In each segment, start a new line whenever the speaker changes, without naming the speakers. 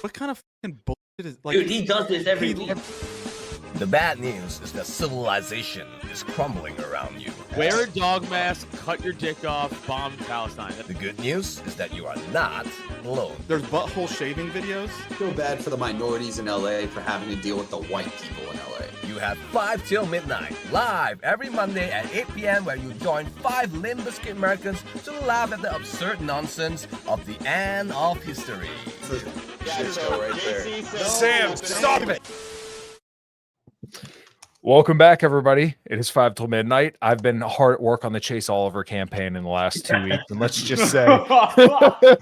What kind of fucking bullshit is like?
Dude, he does this every week.
The bad news is that civilization is crumbling around you.
Wear a dog mask, cut your dick off, bomb Palestine.
The good news is that you are not alone.
There's butthole shaving videos.
Feel bad for the minorities in LA for having to deal with the white people in LA.
You have 5 till midnight, live every Monday at 8 p.m. where you join 5 Limp Bizkit Americans to laugh at the absurd nonsense of the end of history.
Shit show right there.
Sam, stop it! Welcome back, everybody. It is 5 till midnight. I've been hard at work on the Chase Oliver campaign in the last 2 weeks, and let's just say the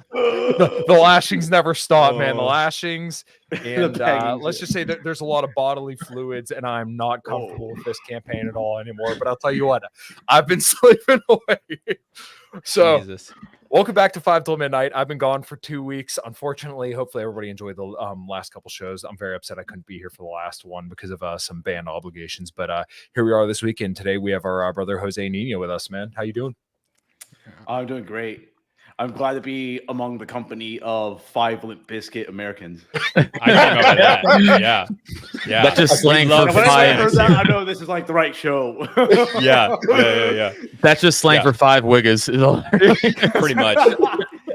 lashings never stop, man. The lashings, and let's just say that there's a lot of bodily fluids, and I'm not comfortable with this campaign at all anymore. But I'll tell you what, I've been sleeping away. So, Jesus. Welcome back to 5 till midnight. I've been gone for 2 weeks. Unfortunately, hopefully everybody enjoyed the last couple shows. I'm very upset I couldn't be here for the last one because of some band obligations. But here we are this weekend. Today we have our brother Jose Nino with us, man. How you doing?
I'm doing great. I'm glad to be among the company of 5 Limp Bizkit Americans.
I remember that. Yeah. That's just slang for five.
I know this is like the right show.
Yeah. That's just slang for 5 wiggers.
Pretty much.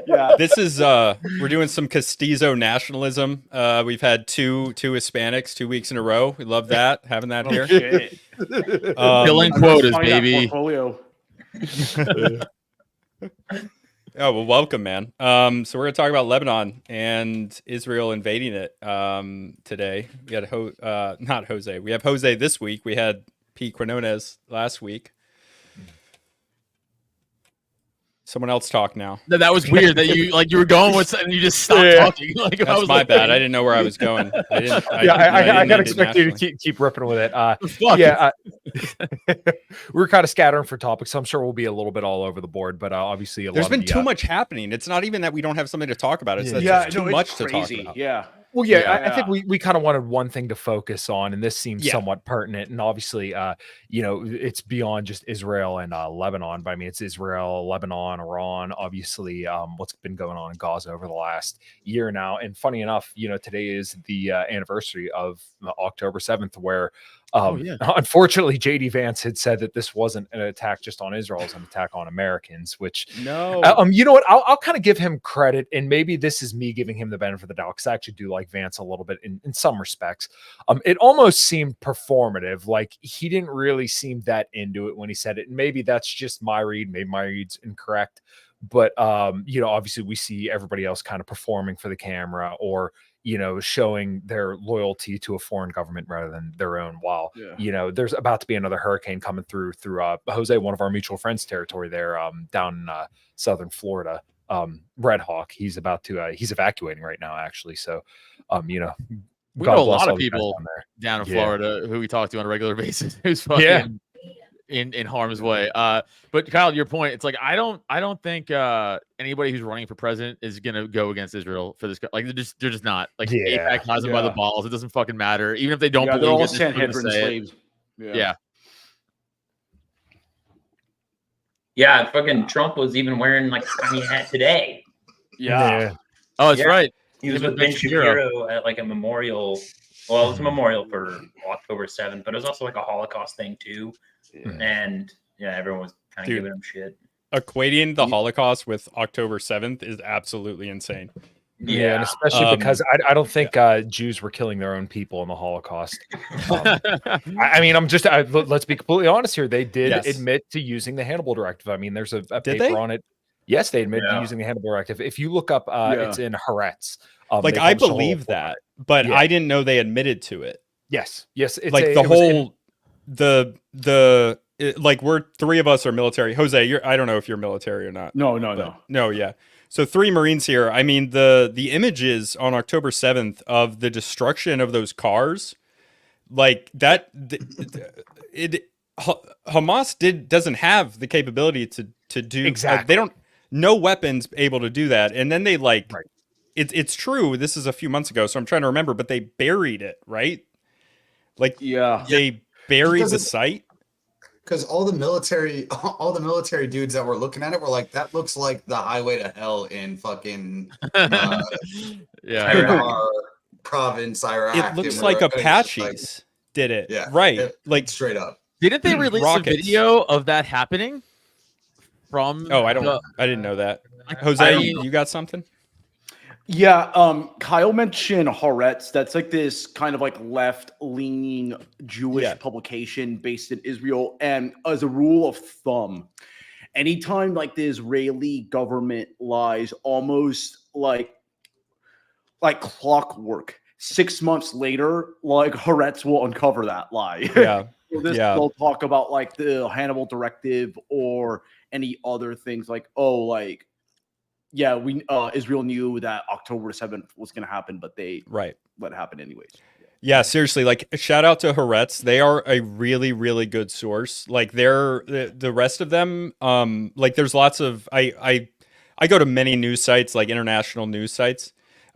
Yeah.
This is we're doing some Castizo nationalism. We've had two Hispanics 2 weeks in a row. We love that, having that here.
Shit.
Filling quotas, baby.
Oh, well, welcome, man. So we're going to talk about Lebanon and Israel invading it today. We had not Jose. We have Jose this week. We had Pete Quinones last week. Someone else talk now.
That was weird that you were going with something and you just stopped talking. Like,
that's my bad. I didn't know where I was going. I
gotta expect you to keep ripping with it. We're kind of scattering for topics, so I'm sure we'll be a little bit all over the board. But obviously,
there's been too much happening. It's not even that we don't have something to talk about. It's that too much to talk about.
Yeah.
Well, I think we kind of wanted one thing to focus on, and this seems somewhat pertinent. And obviously, it's beyond just Israel and Lebanon, but I mean, it's Israel, Lebanon, Iran, obviously, what's been going on in Gaza over the last year now. And funny enough, today is the anniversary of October 7th, where unfortunately, JD Vance had said that this wasn't an attack just on Israel, it's an attack on Americans, which you know what? I'll kind of give him credit, and maybe this is me giving him the benefit of the doubt because I actually do like Vance a little bit in some respects. It almost seemed performative, like he didn't really seem that into it when he said it. And maybe that's just my read, maybe my read's incorrect. But obviously we see everybody else kind of performing for the camera or showing their loyalty to a foreign government rather than their own. While there's about to be another hurricane coming through Jose, one of our mutual friends' territory there, down in southern Florida. Red Hawk, he's evacuating right now, actually. So, we know a lot of people
down in Florida who we talk to on a regular basis who's fucking in harm's way. But Kyle, your point, it's like I don't think anybody who's running for president is gonna go against Israel for this. Like they're just not. Like AIPAC has them by the balls. It doesn't fucking matter, even if they don't believe
they're all
it.
Sanhedrin slaves.
Yeah, fucking Trump was even wearing like a funny hat today.
Yeah. Oh, that's right.
He was with Ben Shapiro at like a memorial. Well, it was a memorial for October 7th, but it was also like a Holocaust thing too. And everyone was kind of giving him shit.
Equating the Holocaust with October 7th is absolutely insane.
Yeah, and especially because I don't think Jews were killing their own people in the Holocaust. I mean, let's be completely honest here. They did admit to using the Hannibal Directive. I mean, there's a paper on it. Yes, they admit to using the Hannibal Directive. If you look up, it's in Haaretz.
I believe that, but I didn't know they admitted to it.
Yes. It's
like we're 3 of us are military. Jose, I don't know if you're military or not. No. Yeah. So 3 Marines here. I mean, the images on October 7th of the destruction of those cars, like that, Hamas doesn't have the capability to do
exactly.
They don't, no weapons able to do that. And then they it's true. This is a few months ago, so I'm trying to remember, but they buried it, right? Like, they buried the site.
because all the military dudes that were looking at it were like, that looks like the highway to hell in fucking our province, Iraq.
It looks like Apaches did it.
Yeah,
right. Like
straight up.
Didn't they release
rockets.
a video of that happening? From
I didn't know that. Jose, you got something?
Yeah, Kyle mentioned Haaretz. That's like this kind of like left-leaning Jewish publication based in Israel. And as a rule of thumb, anytime like the Israeli government lies almost like clockwork, 6 months later, like Haaretz will uncover that lie.
Yeah.
They'll talk about like the Hannibal Directive or any other things like, Israel knew that October 7th was going to happen, but they let it happen anyways.
Yeah, seriously, like shout out to Haaretz. They are a really, really good source. Like the rest of them, like there's lots of I go to many news sites, like international news sites.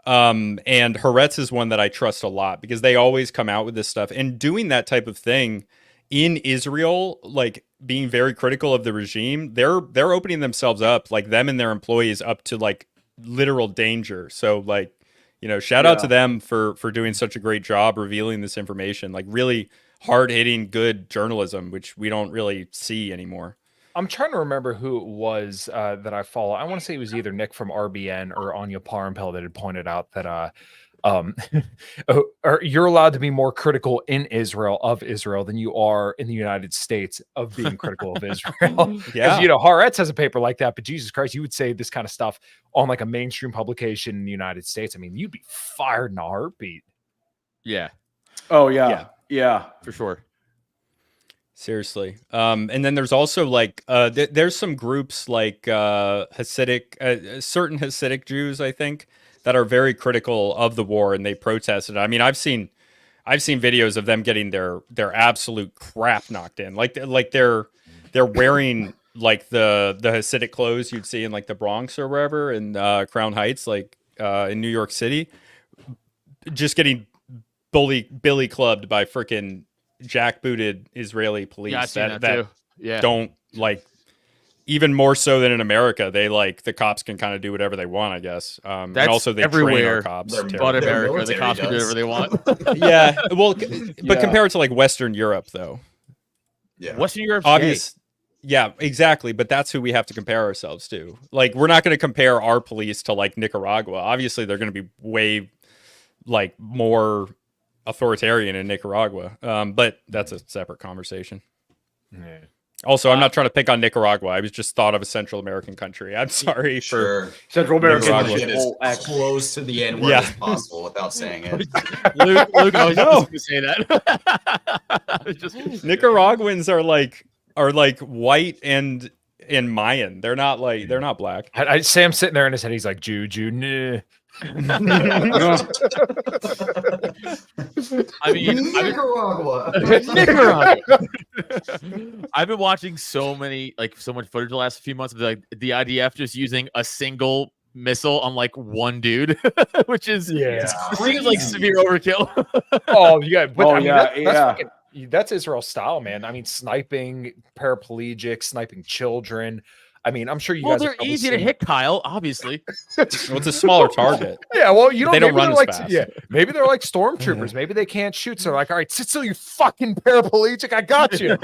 And Haaretz is one that I trust a lot because they always come out with this stuff and doing that type of thing in Israel, like being very critical of the regime. They're opening themselves up, like them and their employees, up to like literal danger. So like, shout out to them for doing such a great job revealing this information, like really hard hitting, good journalism, which we don't really see anymore.
I'm trying to remember who it was that I follow. I want to say it was either Nick from RBN or Anya Parampil that had pointed out that you're allowed to be more critical in Israel of Israel than you are in the United States of being critical of Israel.
Yeah.
Haaretz has a paper like that, but Jesus Christ, you would say this kind of stuff on like a mainstream publication in the United States. I mean, you'd be fired in a heartbeat.
Yeah.
Oh, yeah. Yeah,
for sure.
Seriously. And then there's also like there's some groups like Hasidic, certain Hasidic Jews, I think, that are very critical of the war and they protested. I mean, I've seen videos of them getting their absolute crap knocked in. Like they're wearing like the Hasidic clothes you'd see in like the Bronx or wherever in Crown Heights, like in New York City, just getting billy clubbed by freaking jackbooted Israeli police that don't like, even more so than in America, they like the cops can kind of do whatever they want, I guess. And also they
everywhere.
train our cops.
But America, the cops can do whatever they want.
Yeah, well, but compared to like Western Europe, though.
Yeah,
Western Europe,
obvious. Yeah, exactly. But that's who we have to compare ourselves to. Like, we're not going to compare our police to like Nicaragua. Obviously, they're going to be way like more authoritarian in Nicaragua. But that's a separate conversation.
Yeah.
Also, I'm not trying to pick on Nicaragua. I was just thought of a Central American country. I'm sorry for
Central American.
Get as close to the N word as possible without saying it.
Luke, I was just going to say that.
Nicaraguans are like white and Mayan. They're not black.
Sam's sitting there in his head. He's like, Jew, nah.
I mean,
Nicaragua.
I've been watching so much footage the last few months of like the IDF just using a single missile on like one dude, which is seems like severe overkill.
That's Israel style, man. I mean, sniping paraplegics, sniping children. I mean, I'm sure you guys.
Well, they're easy to hit, Kyle. Obviously,
well, it's a smaller target.
Yeah, well, you don't.
They don't run as fast.
Yeah, maybe they're like stormtroopers. Maybe they can't shoot. So they're like, all right, sit still, you fucking paraplegic. I got you.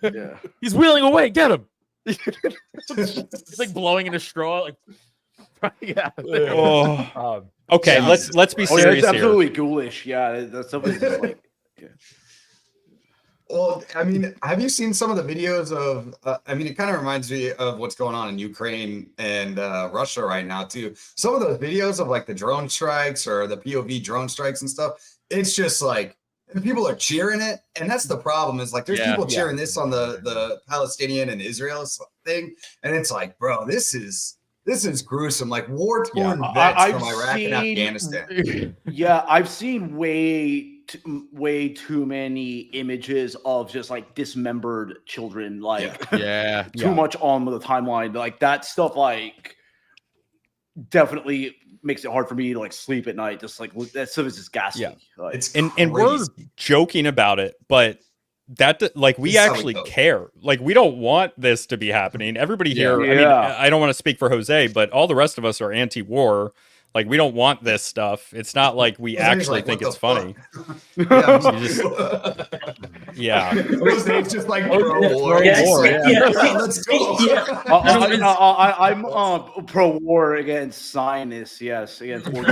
Yeah.
He's wheeling away. Get him. It's like blowing in a straw. Like, yeah.
Okay, let's be serious
it's
here.
Absolutely ghoulish. Yeah, that's something like. Yeah.
Well, I mean, have you seen some of the videos of? I mean, it kind of reminds me of what's going on in Ukraine and Russia right now too. Some of those videos of like the drone strikes or the POV drone strikes and stuff. It's just like people are cheering it, and that's the problem. Is like there's people cheering this on the Palestinian and Israel thing, and it's like, bro, this is gruesome. Like war-torn vets from Iraq and Afghanistan.
Yeah, I've seen way too many images of just like dismembered children, like too much on the timeline. Like that stuff, like definitely makes it hard for me to like sleep at night. Just like that stuff is just ghastly.
And we're joking about it, but that like we actually care. Like we don't want this to be happening. Everybody here, I mean, I don't want to speak for Jose, but all the rest of us are anti-war. Like we don't want this stuff. It's not like we actually think it's funny. Yeah.
It's just like pro-war. Let's go.
I'm pro-war against Zionists. Yes, against war.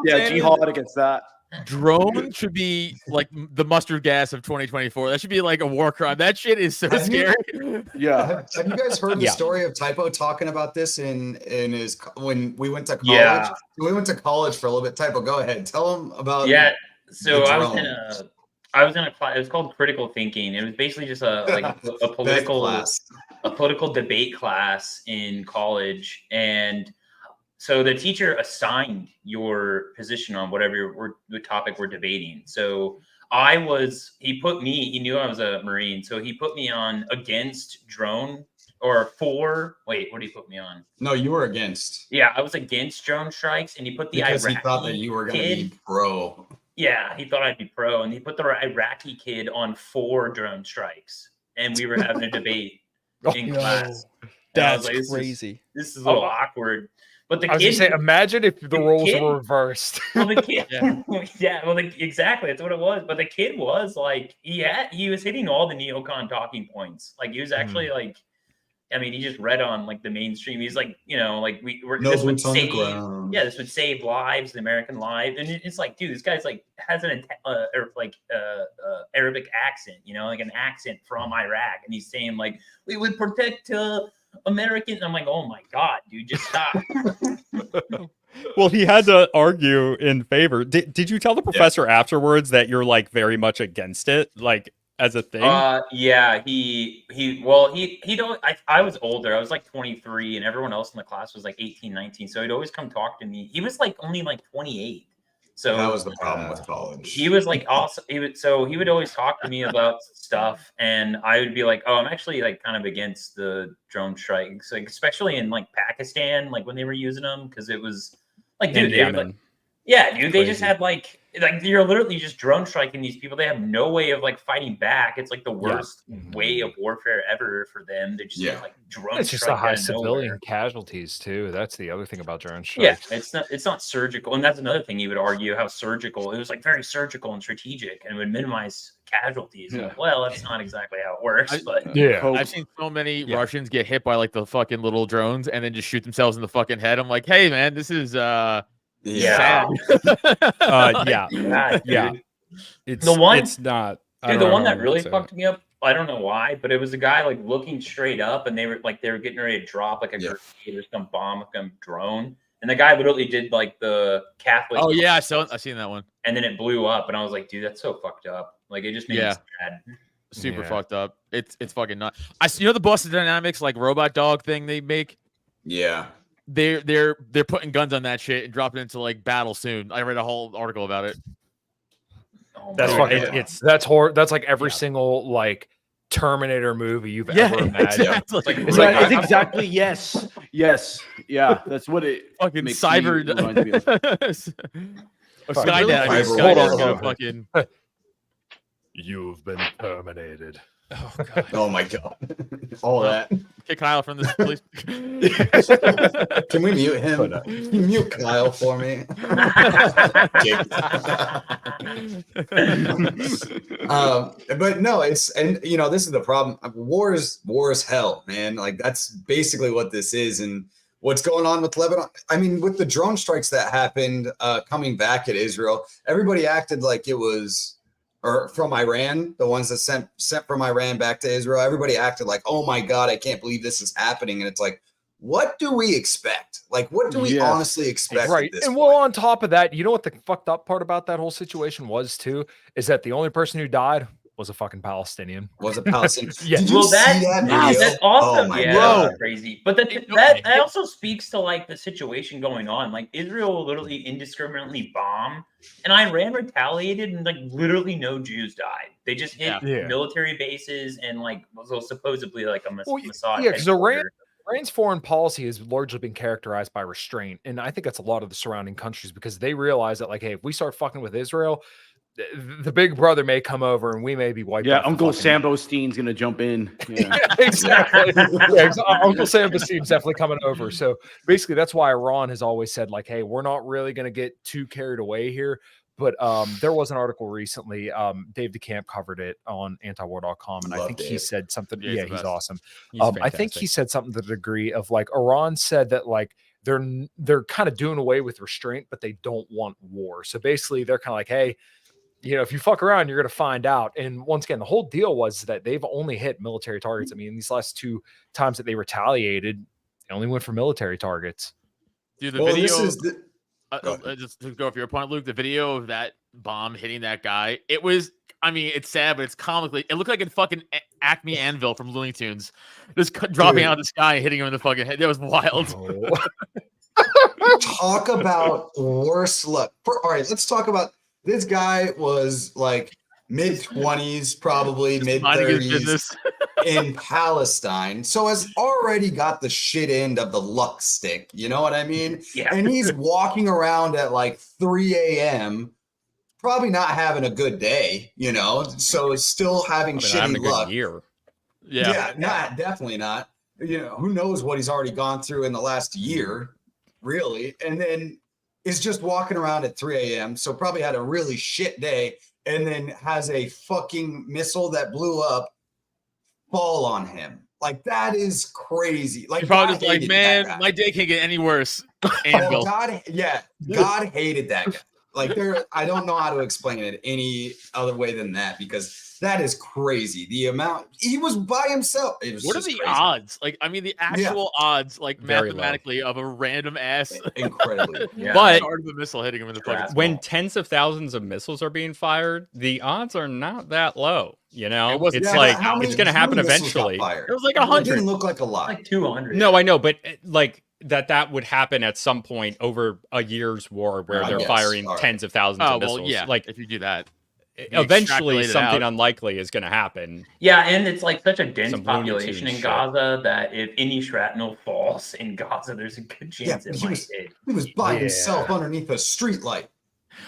Jihad against that.
Drone should be like the mustard gas of 2024. That should be like a war crime. That shit is so scary.
Have you guys heard the story of Typo talking about this in his when we went to college?
Yeah.
We went to college for a little bit. Typo, go ahead. Tell him about
So I was in a class. It was called critical thinking. It was basically just a political debate class in college, and so the teacher assigned your position on whatever the topic we're debating. So he knew I was a Marine. So he put me on against drone what did he put me on?
No, you were against.
Yeah, I was against drone strikes. And he put the
because
Iraqi
he thought that you were going to be pro.
Yeah, he thought I'd be pro. And he put the Iraqi kid on 4 drone strikes. And we were having a debate in class.
That's crazy.
This is a little awkward. But the
I was
kid,
gonna say, imagine if the roles were reversed.
Well, the kid, exactly, that's what it was. But the kid was like, he was hitting all the neocon talking points. Like he was actually like, I mean, he just read on like the mainstream. He's like, like this would save lives, the American lives, and it's like, dude, this guy's like has an Arabic accent, like an accent from Iraq, and he's saying like we would protect Americans. I'm like, oh my god, dude, just stop.
Well, he had to argue in favor. Did you tell the professor afterwards that you're like very much against it, like as a thing?
Yeah, he don't. I was older. I was like 23, and everyone else in the class was like 18, 19. So he'd always come talk to me. He was like only like 28. So
that was the problem with college.
He was like awesome. He would always talk to me about stuff, and I would be like, "Oh, I'm actually like kind of against the drone strikes, like especially in like Pakistan, like when they were using them, because it was like, dude, they just had like you're literally just drone striking these people. They have no way of like fighting back. It's like the worst way of warfare ever for them. They just like drone.
It's just the high civilian casualties too. That's the other thing about drone strikes.
Yeah, it's not surgical, and that's another thing you would argue how surgical. It was like very surgical and strategic, and it would minimize casualties. Yeah. Well, that's not exactly how it works, but
I've seen so many Russians get hit by like the fucking little drones and then just shoot themselves in the fucking head. I'm like, hey man, this is sad.
It's the one.
It's not.
Dude, the one that really fucked me up. I don't know why, but it was a guy like looking straight up, and they were getting ready to drop like a grenade or some bomb, like a drone, and the guy literally did like the Catholic.
Oh yeah, I've seen that one.
And then it blew up, and I was like, dude, that's so fucked up. Like it just made me sad.
Super fucked up. It's fucking nuts. The Boston Dynamics like robot dog thing they make.
Yeah.
They're putting guns on that shit and dropping it into like battle soon. I read a whole article about it.
That's fucking. That's horror. That's like every single like Terminator movie you've ever imagined.
Exactly. It's exactly yes. Yeah, that's what it
fucking cyber.
Skynet. Fucking. You've been terminated.
Oh god! Oh my god! All that.
Kick Kyle from this, please.
Can we mute him? Can you mute Kyle for me? But no, this is the problem. War is hell, man. Like that's basically what this is, and what's going on with Lebanon. I mean, with the drone strikes that happened coming back at Israel, everybody acted like it was. Or from Iran, the ones that sent from Iran back to Israel, everybody acted like, oh my God, I can't believe this is happening. And it's like, what do we expect? Like, what do we honestly expect?
Right. And well, on top of that, you know what the fucked up part about that whole situation was too? Is that the only person who died was a fucking Palestinian.
Was a Palestinian.
Yeah.
Did you see that video?
That's awesome. That's crazy. But that also speaks to like the situation going on. Like Israel will literally indiscriminately bomb, and Iran retaliated, and like literally no Jews died. They just hit military bases and like was supposedly like a Mossad.
Yeah, because Iran's foreign policy has largely been characterized by restraint, and I think that's a lot of the surrounding countries because they realize that like, hey, if we start fucking with Israel, the big brother may come over and we may be wiped.
Yeah,
off
Uncle
fucking...
Sam Bostein's gonna jump in. Yeah,
yeah exactly. Uncle Sam Bostein's definitely coming over. So basically, that's why Iran has always said like, "Hey, we're not really going to get too carried away here." But there was an article recently. Dave DeCamp covered it on antiwar.com, and I think he said something. Yeah, he's awesome. I think he said something to the degree of like Iran said that like they're kind of doing away with restraint, but they don't want war. So basically, they're kind of like, hey, if you fuck around, you're going to find out. And once again, the whole deal was that they've only hit military targets. I mean, these last 2 times that they retaliated, they only went for military targets.
Dude, the video. Just to go off your point, Luke, the video of that bomb hitting that guy, it was, I mean, it's sad, but it's comically, it looked like a fucking Acme Anvil from Looney Tunes, just dropping out of the sky and hitting him in the fucking head. That was wild.
Talk about worse luck. All right, let's talk about this guy was like mid-20s, probably mid-30s in Palestine. So has already got the shit end of the luck stick. You know what I mean?
Yeah.
And he's walking around at like 3 a.m., probably not having a good day, so still having shitty luck.
Year.
Yeah, definitely not. Who knows what he's already gone through in the last year, really. And then is just walking around at 3 a.m., so probably had a really shit day, and then has a fucking missile that blew up fall on him. Like, that is crazy. Like,
you're probably just like, man, my day can't get any worse.
God hated that guy. Like, I don't know how to explain it any other way than that, because that is crazy. The amount he was by himself.
What are the odds? Like, I mean, the actual odds, like very mathematically, low. Of a random ass,
incredibly.
But
part of the missile hitting him in the fucking
when tens of thousands of missiles are being fired, the odds are not that low. It's like it's going to happen eventually.
It was like 100.
It didn't look like a lot.
Like 200.
No, I know, but like that would happen at some point over a year's war where they're firing tens of thousands of missiles.
Well, yeah.
Like
if you do that,
eventually something unlikely is going to happen.
Yeah, and it's like such a dense population in Gaza that if any shrapnel falls in Gaza, there's a good chance it might hit.
He was by himself underneath a street light.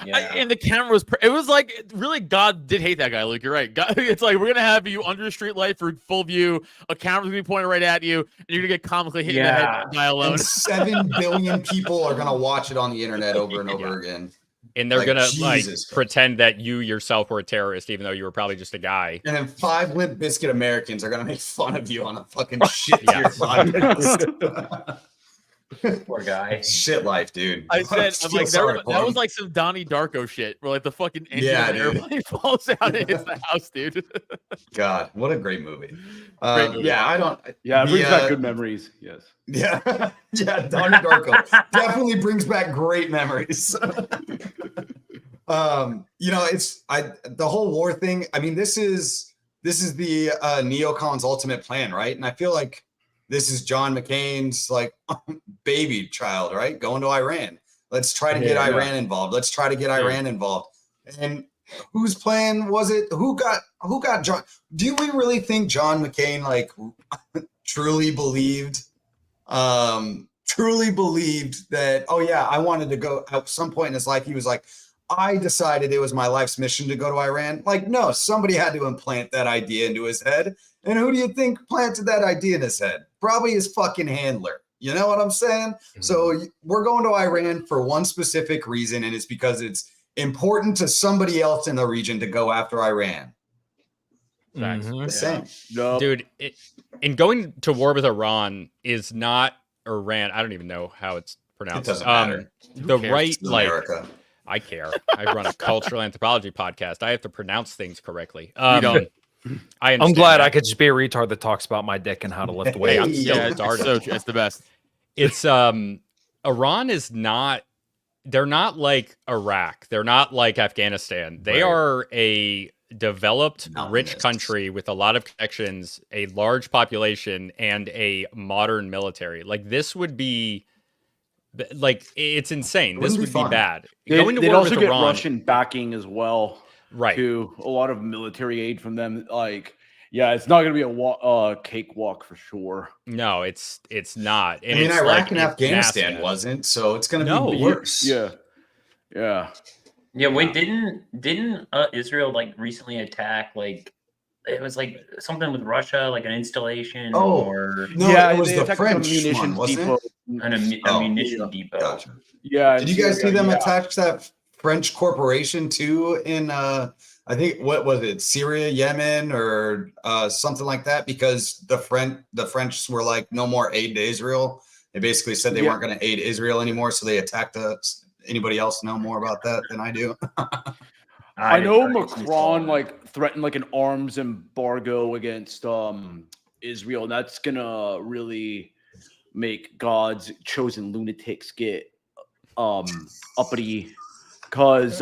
Yeah.
And the camera was, it was like, really, God did hate that guy, Luke. You're right. God, it's like, we're going to have you under a street light for full view. A camera's going to be pointed right at you, and you're going to get comically hit in the head by alone.
And 7 billion people are going to watch it on the internet over and over again.
And they're going to pretend that you yourself were a terrorist, even though you were probably just a guy.
And then 5 Limp Bizkit Americans are going to make fun of you on a fucking shit tier podcast.
Poor guy.
Shit life, dude.
I'm like, that was like some Donnie Darko shit, where like the fucking engine of an airplane falls out and hits the house, dude.
God, what a great movie.
It brings back good memories. Yes.
Yeah, Donnie Darko definitely brings back great memories. It's the whole war thing. I mean, this is the neocons' ultimate plan, right? And I feel like this is John McCain's like baby child, right? Going to Iran. Let's try to get Iran involved. Let's try to get Iran involved. And whose plan was it? Who got John? Do we really think John McCain like truly believed that, oh yeah, I wanted to go at some point in his life? He was like, I decided it was my life's mission to go to Iran. Like, no, somebody had to implant that idea into his head. And who do you think planted that idea in his head? Probably his fucking handler. You know what I'm saying? Mm-hmm. So we're going to Iran for one specific reason, and it's because it's important to somebody else in the region to go after Iran.
Mm-hmm.
The same.
Dude, in going to war with Iran is not Iran. I don't even know how it's pronounced.
It doesn't matter.
The right, like,
America.
I care. I run a cultural anthropology podcast. I have to pronounce things correctly.
You don't.
I'm glad I could just be a retard that talks about my dick and how to lift weights.
I'm still started.
It's the best.
It's Iran is not. They're not like Iraq. They're not like Afghanistan. They are a developed, rich country with a lot of connections, a large population, and a modern military. Like, this would be. Like, it's insane. This would be bad.
They'd also get Russian backing as well.
Right.
To a lot of military aid from them. Like, yeah, it's not going to be a cakewalk for sure.
No, it's not. And
Iraq and Afghanistan wasn't, so it's going to be worse.
Yeah.
Yeah, wait, didn't Israel like recently attack like it was like something with Russia, like an installation or
no,
yeah,
it was
they
the
attacked
French
a munitions
one, wasn't
depot.
it?
a munition depot.
Gotcha.
Yeah,
Did you guys see them
yeah.
attack that French corporation too in I think what was it, Syria, Yemen, or something like that? Because the French were like, no more aid to Israel. They basically said they weren't going to aid Israel anymore, so they attacked us. Anybody else know more about that than I do?
I know Macron like threatened like an arms embargo against Israel, and that's gonna really make God's chosen lunatics get uppity, because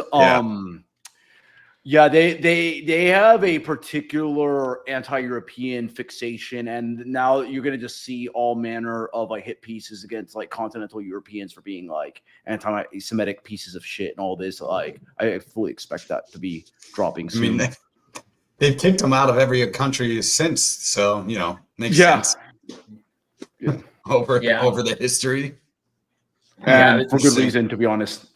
they have a particular anti-European fixation, and now you're gonna just see all manner of like hit pieces against like continental Europeans for being like anti-Semitic pieces of shit and all this. Like, I fully expect that to be dropping soon.
I mean, they've kicked them out of every country since, so makes sense.
Yeah.
over the history,
and for good reason, to be honest.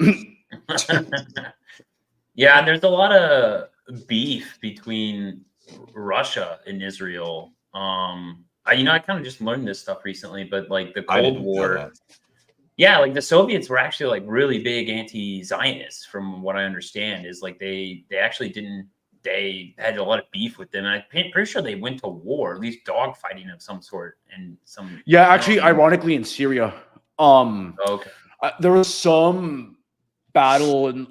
Yeah, there's a lot of beef between Russia and Israel. I kind of just learned this stuff recently, but like the Cold War, yeah, like the Soviets were actually like really big anti-Zionists, from what I understand. Is like they had a lot of beef with them, and I'm pretty sure they went to war, at least dogfighting of some sort, and some.
Yeah, actually, ironically, in Syria,
okay,
there was some battle in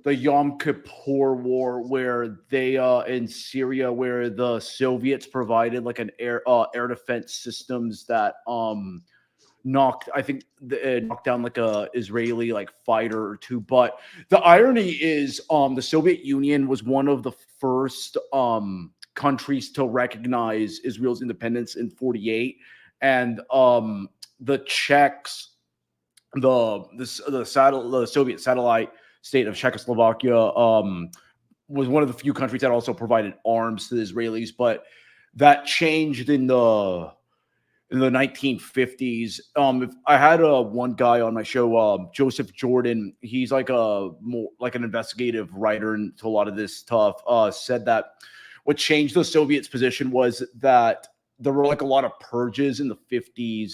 the Yom Kippur War where they in Syria, where the Soviets provided like an air defense systems that knocked down like a Israeli like fighter or two. But the irony is the Soviet Union was one of the first countries to recognize Israel's independence in 1948, and the Czechs, the Soviet satellite state of Czechoslovakia was one of the few countries that also provided arms to the Israelis, but that changed in the 1950s. If I had one guy on my show, Joseph Jordan, he's like more like an investigative writer into a lot of this stuff, said that what changed the Soviets' position was that there were like a lot of purges in the 50s,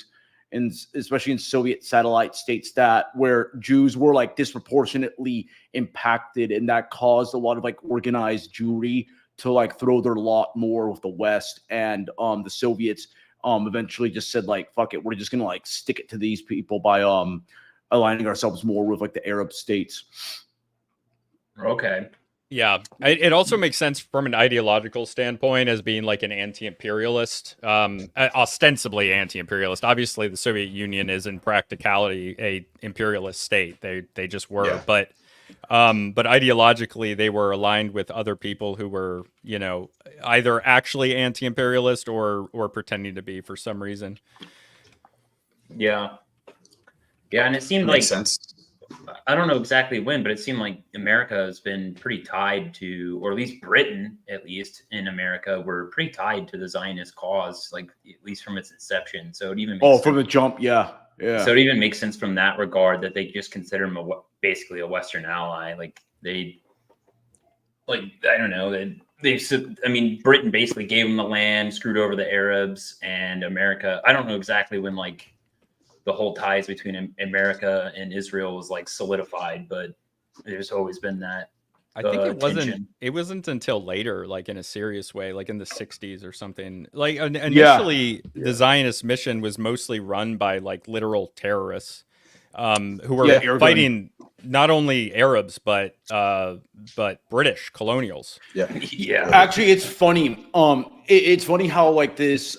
and especially in Soviet satellite states, that where Jews were like disproportionately impacted, and that caused a lot of like organized Jewry to like throw their lot more with the West. And the Soviets eventually just said like, fuck it, we're just gonna like stick it to these people by aligning ourselves more with like the Arab states.
Okay.
Yeah, it also makes sense from an ideological standpoint as being like an anti-imperialist, ostensibly anti-imperialist. Obviously, the Soviet Union is in practicality a imperialist state. They just were, but ideologically they were aligned with other people who were, either actually anti-imperialist or pretending to be for some reason.
Yeah, and it seemed
makes sense.
I don't know exactly when, but it seemed like America has been pretty tied to, or at least Britain, at least in America, were pretty tied to the Zionist cause, like at least from its inception. So it even makes
from the jump, yeah.
So it even makes sense from that regard that they just consider him basically a Western ally. Like I don't know, Britain basically gave them the land, screwed over the Arabs, and America. I don't know exactly when like the whole ties between America and Israel was like solidified, but there's always been that.
I think
tension.
it wasn't until later, like in a serious way, like in the 60s or something. Like initially, the Zionist mission was mostly run by like literal terrorists who were fighting not only Arabs but British colonials.
Yeah.
Actually, it's funny. It's funny how like this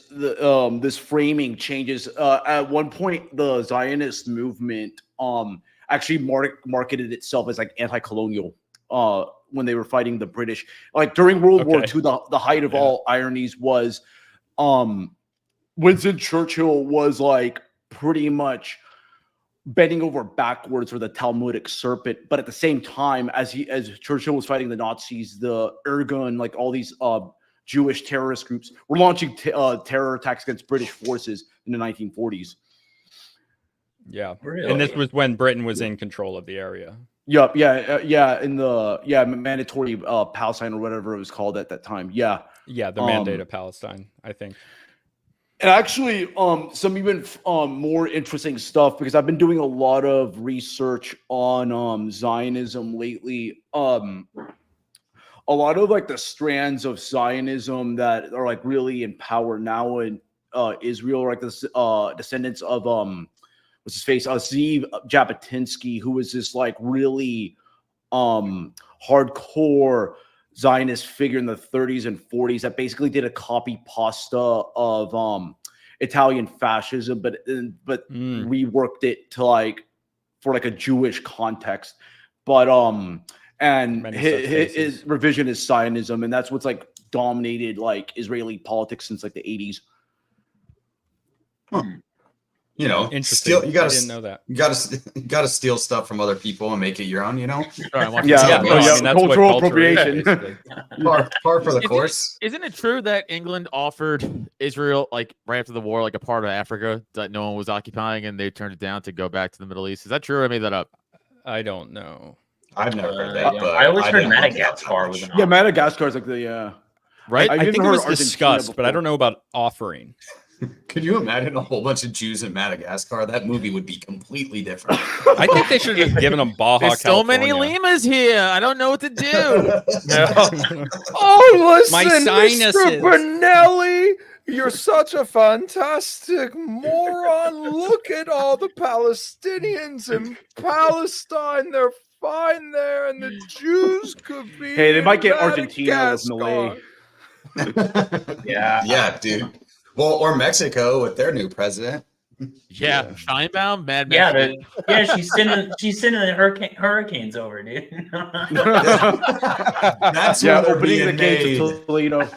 framing changes. At one point, the Zionist movement actually marketed itself as like anti-colonial when they were fighting the British. Like during World War II, the height of all ironies was Winston Churchill was like pretty much bending over backwards for the Talmudic serpent, but at the same time, as Churchill was fighting the Nazis, the Irgun, like all these Jewish terrorist groups, were launching terror attacks against British forces in the 1940s.
Yeah,
really?
And this was when Britain was in control of the area.
Yep. In the mandatory Palestine or whatever it was called at that time. Yeah.
Yeah, the Mandate of Palestine, I think.
And actually, some even more interesting stuff, because I've been doing a lot of research on Zionism lately. A lot of like the strands of Zionism that are like really in power now in Israel, like the descendants of what's his face, Zeev Jabotinsky, who was this like really hardcore Zionist figure in the 30s and 40s that basically did a copy pasta of Italian fascism, but reworked it to like for like a Jewish context. But and his revisionist Zionism, and that's what's like dominated like Israeli politics since like the 80s.
Huh. You know,
Interesting.
you gotta,
I didn't know that.
You gotta steal stuff from other people and make it your own. You know.
Cultural appropriation.
Par for the course.
Isn't it true that England offered Israel, like right after the war, like a part of Africa that no one was occupying, and they turned it down to go back to the Middle East? Is that true? Or I made that up.
I don't know.
I've never heard that.
Yeah.
But
I always heard Madagascar was an
option. Madagascar is like the
right.
I think it was discussed, but I don't know about offering.
Could you imagine a whole bunch of Jews in Madagascar? That movie would be completely different.
I think they should have just given them Baja,
There's so many lemurs here. I don't know what to do.
Oh, listen,
my sinuses.
Mr. Benelli, you're such a fantastic moron. Look at all the Palestinians in Palestine. They're fine there, and the Jews could be.
Hey, they might get Argentina with Malay.
Yeah, dude. Well, or Mexico with their new president.
Yeah, Steinbaum, Mad
Max. Yeah, she's sending the hurricanes over, dude.
That's
opening the gates of Toledo.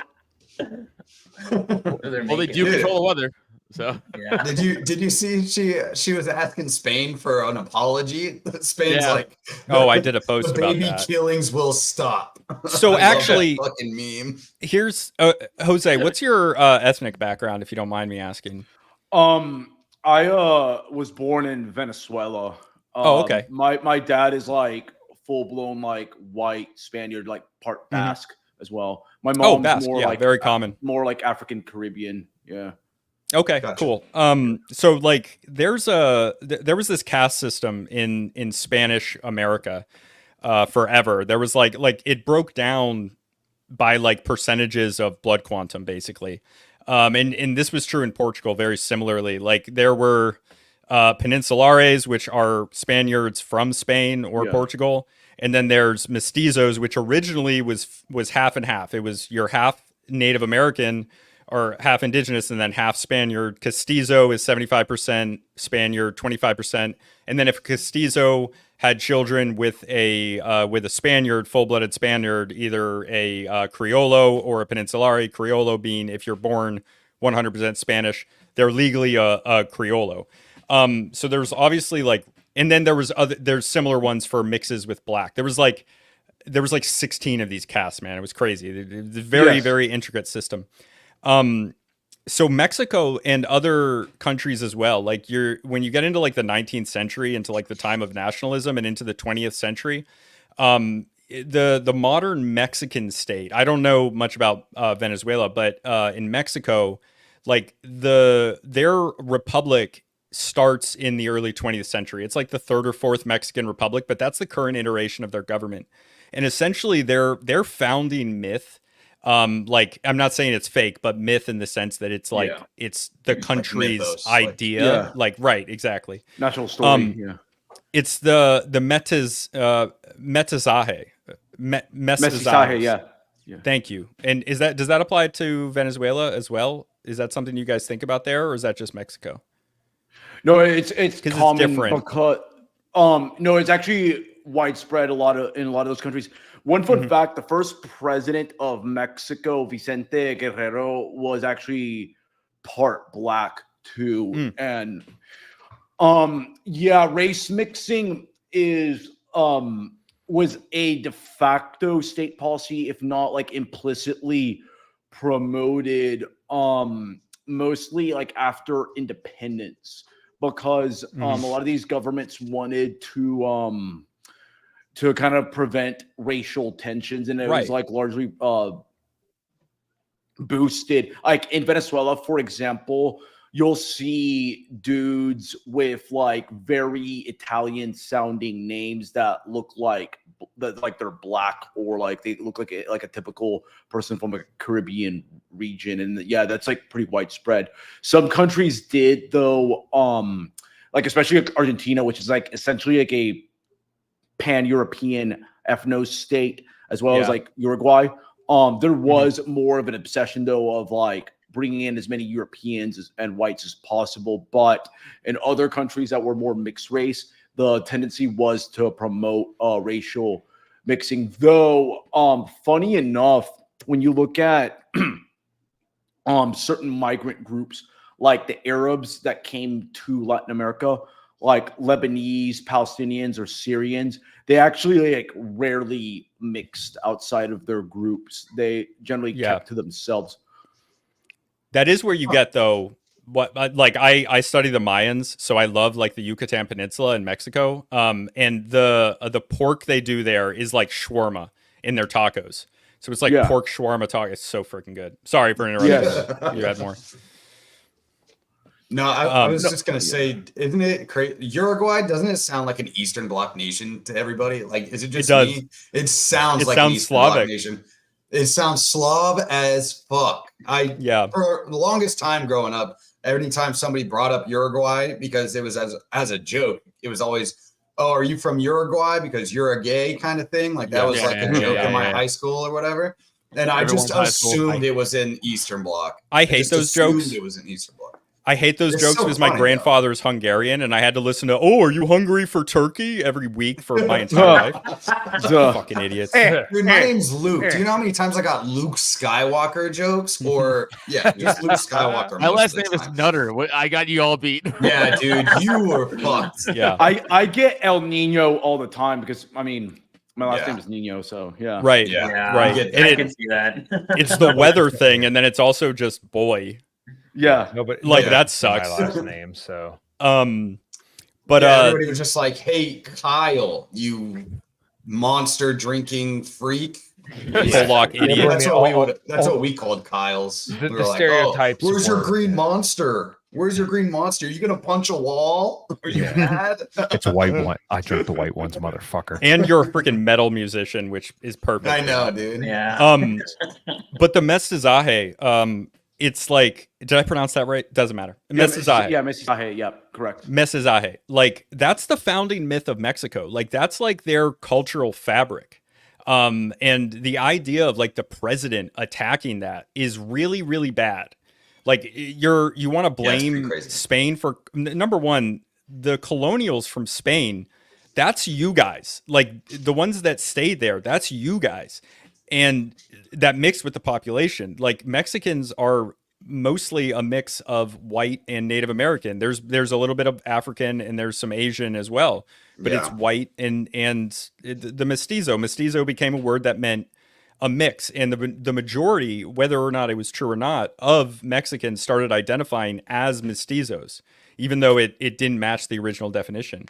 Well, they do control the weather. So
yeah.
Did you see she was asking Spain for an apology? Spain's like,
oh, I did a post about
baby
that.
Killings will stop.
So actually,
fucking meme.
Here's Jose. What's your ethnic background, if you don't mind me asking?
I was born in Venezuela.
Oh, okay.
My dad is like full blown like white Spaniard, like part Basque as well. My mom's
Basque,
more like
very common,
more like African Caribbean. Yeah.
Okay,
Gotcha.
Cool. So like there was this caste system in Spanish America forever. There was like it broke down by like percentages of blood quantum, basically. And this was true in Portugal very similarly. Like there were peninsulares, which are Spaniards from Spain or Portugal. And then there's mestizos, which originally was half and half. It was you're half Native American or half indigenous and then half Spaniard. Castizo is 75% Spaniard, 25%. And then if Castizo had children with a Spaniard, full-blooded Spaniard, either a Criollo or a Peninsulare, Criollo being if you're born 100% Spanish, they're legally a Criollo. So there's obviously like, and then there's similar ones for mixes with black. There was like 16 of these castes, man. It was crazy. It's a very intricate system. So Mexico and other countries as well, like when you get into like the 19th century, into like the time of nationalism and into the 20th century, the modern Mexican state, I don't know much about Venezuela, but in Mexico, like their republic starts in the early 20th century. It's like the third or fourth Mexican republic, but that's the current iteration of their government. And essentially their founding myth, like I'm not saying it's fake, but myth in the sense that it's like it's the country's
mythos,
idea, like right, exactly.
National story.
It's the mestizaje.
Yeah.
Thank you. And does that apply to Venezuela as well? Is that something you guys think about there, or is that just Mexico?
No, it's common
different.
because no, it's actually widespread in a lot of those countries. One fun fact: the first president of Mexico, Vicente Guerrero, was actually part black too. And race mixing was a de facto state policy, if not like implicitly promoted, mostly like after independence, because a lot of these governments wanted to to kind of prevent racial tensions, and it was like largely boosted. Like in Venezuela, for example, you'll see dudes with like very Italian sounding names that look like they're black, or like they look like a typical person from a Caribbean region. And yeah, that's like pretty widespread. Some countries did though, like especially like Argentina, which is like essentially like a pan-European ethno state, as well as like Uruguay. There was more of an obsession though of like bringing in as many Europeans and whites as possible. But in other countries that were more mixed race, the tendency was to promote racial mixing. Though, funny enough, when you look at certain migrant groups, like the Arabs that came to Latin America, like Lebanese, Palestinians, or Syrians, they actually like rarely mixed outside of their groups. They generally kept to themselves.
That is where you get though. What like I study the Mayans, so I love like the Yucatan Peninsula in Mexico. And the pork they do there is like shawarma in their tacos. So it's like pork shawarma taco. It's so freaking good. Sorry for interrupting. You had more.
No, I was just gonna say, isn't it crazy? Uruguay, doesn't it sound like an Eastern Bloc nation to everybody? Like, is it just me? It sounds like an Eastern Bloc nation. It sounds Slav as fuck. For the longest time growing up, every time somebody brought up Uruguay, because it was as a joke, it was always, "Oh, are you from Uruguay? Because you're a gay," kind of thing. Like that was like a joke in my high school or whatever. And I just assumed it was in Eastern Bloc.
I hate those jokes.
It was in Eastern Bloc.
I hate those jokes because my grandfather's Hungarian, and I had to listen to, "Oh, are you hungry for turkey?" every week for my entire life. Fucking idiots.
Dude, my name's Luke. Do you know how many times I got Luke Skywalker jokes? Or just Luke Skywalker.
My last name is Nutter. I got you all beat.
Yeah, dude, you were fucked.
Yeah,
I get El Nino all the time because I mean my last name is Nino, so
right,
right. I can see that.
It's the weather thing, and then it's also just boy.
Yeah,
nobody
like that sucks.
My last name, so
but
everybody was just like, "Hey, Kyle, you monster drinking freak."
Idiot.
That's what we called Kyle's.
The stereotypes.
Where's your green monster? Where's your green monster? Are you gonna punch a wall? Are you mad?
It's a white one. I drink the white ones, motherfucker.
And you're a freaking metal musician, which is perfect.
I know, dude.
Yeah.
But the mestizaje, it's like, did I pronounce that right? Doesn't matter. Mestizaje.
Yeah, mestizaje. Yeah, correct.
Mestizaje. Like, that's the founding myth of Mexico. Like, that's like their cultural fabric. And the idea of like the president attacking that is really, really bad. Like, you want to blame Spain for, number one, the colonials from Spain. That's you guys. Like, the ones that stayed there, that's you guys. And that mixed with the population, like Mexicans are mostly a mix of white and Native American. There's a little bit of African and there's some Asian as well, but it's white and the mestizo. Mestizo became a word that meant a mix, and the majority, whether or not it was true or not, of Mexicans started identifying as mestizos, even though it didn't match the original definition.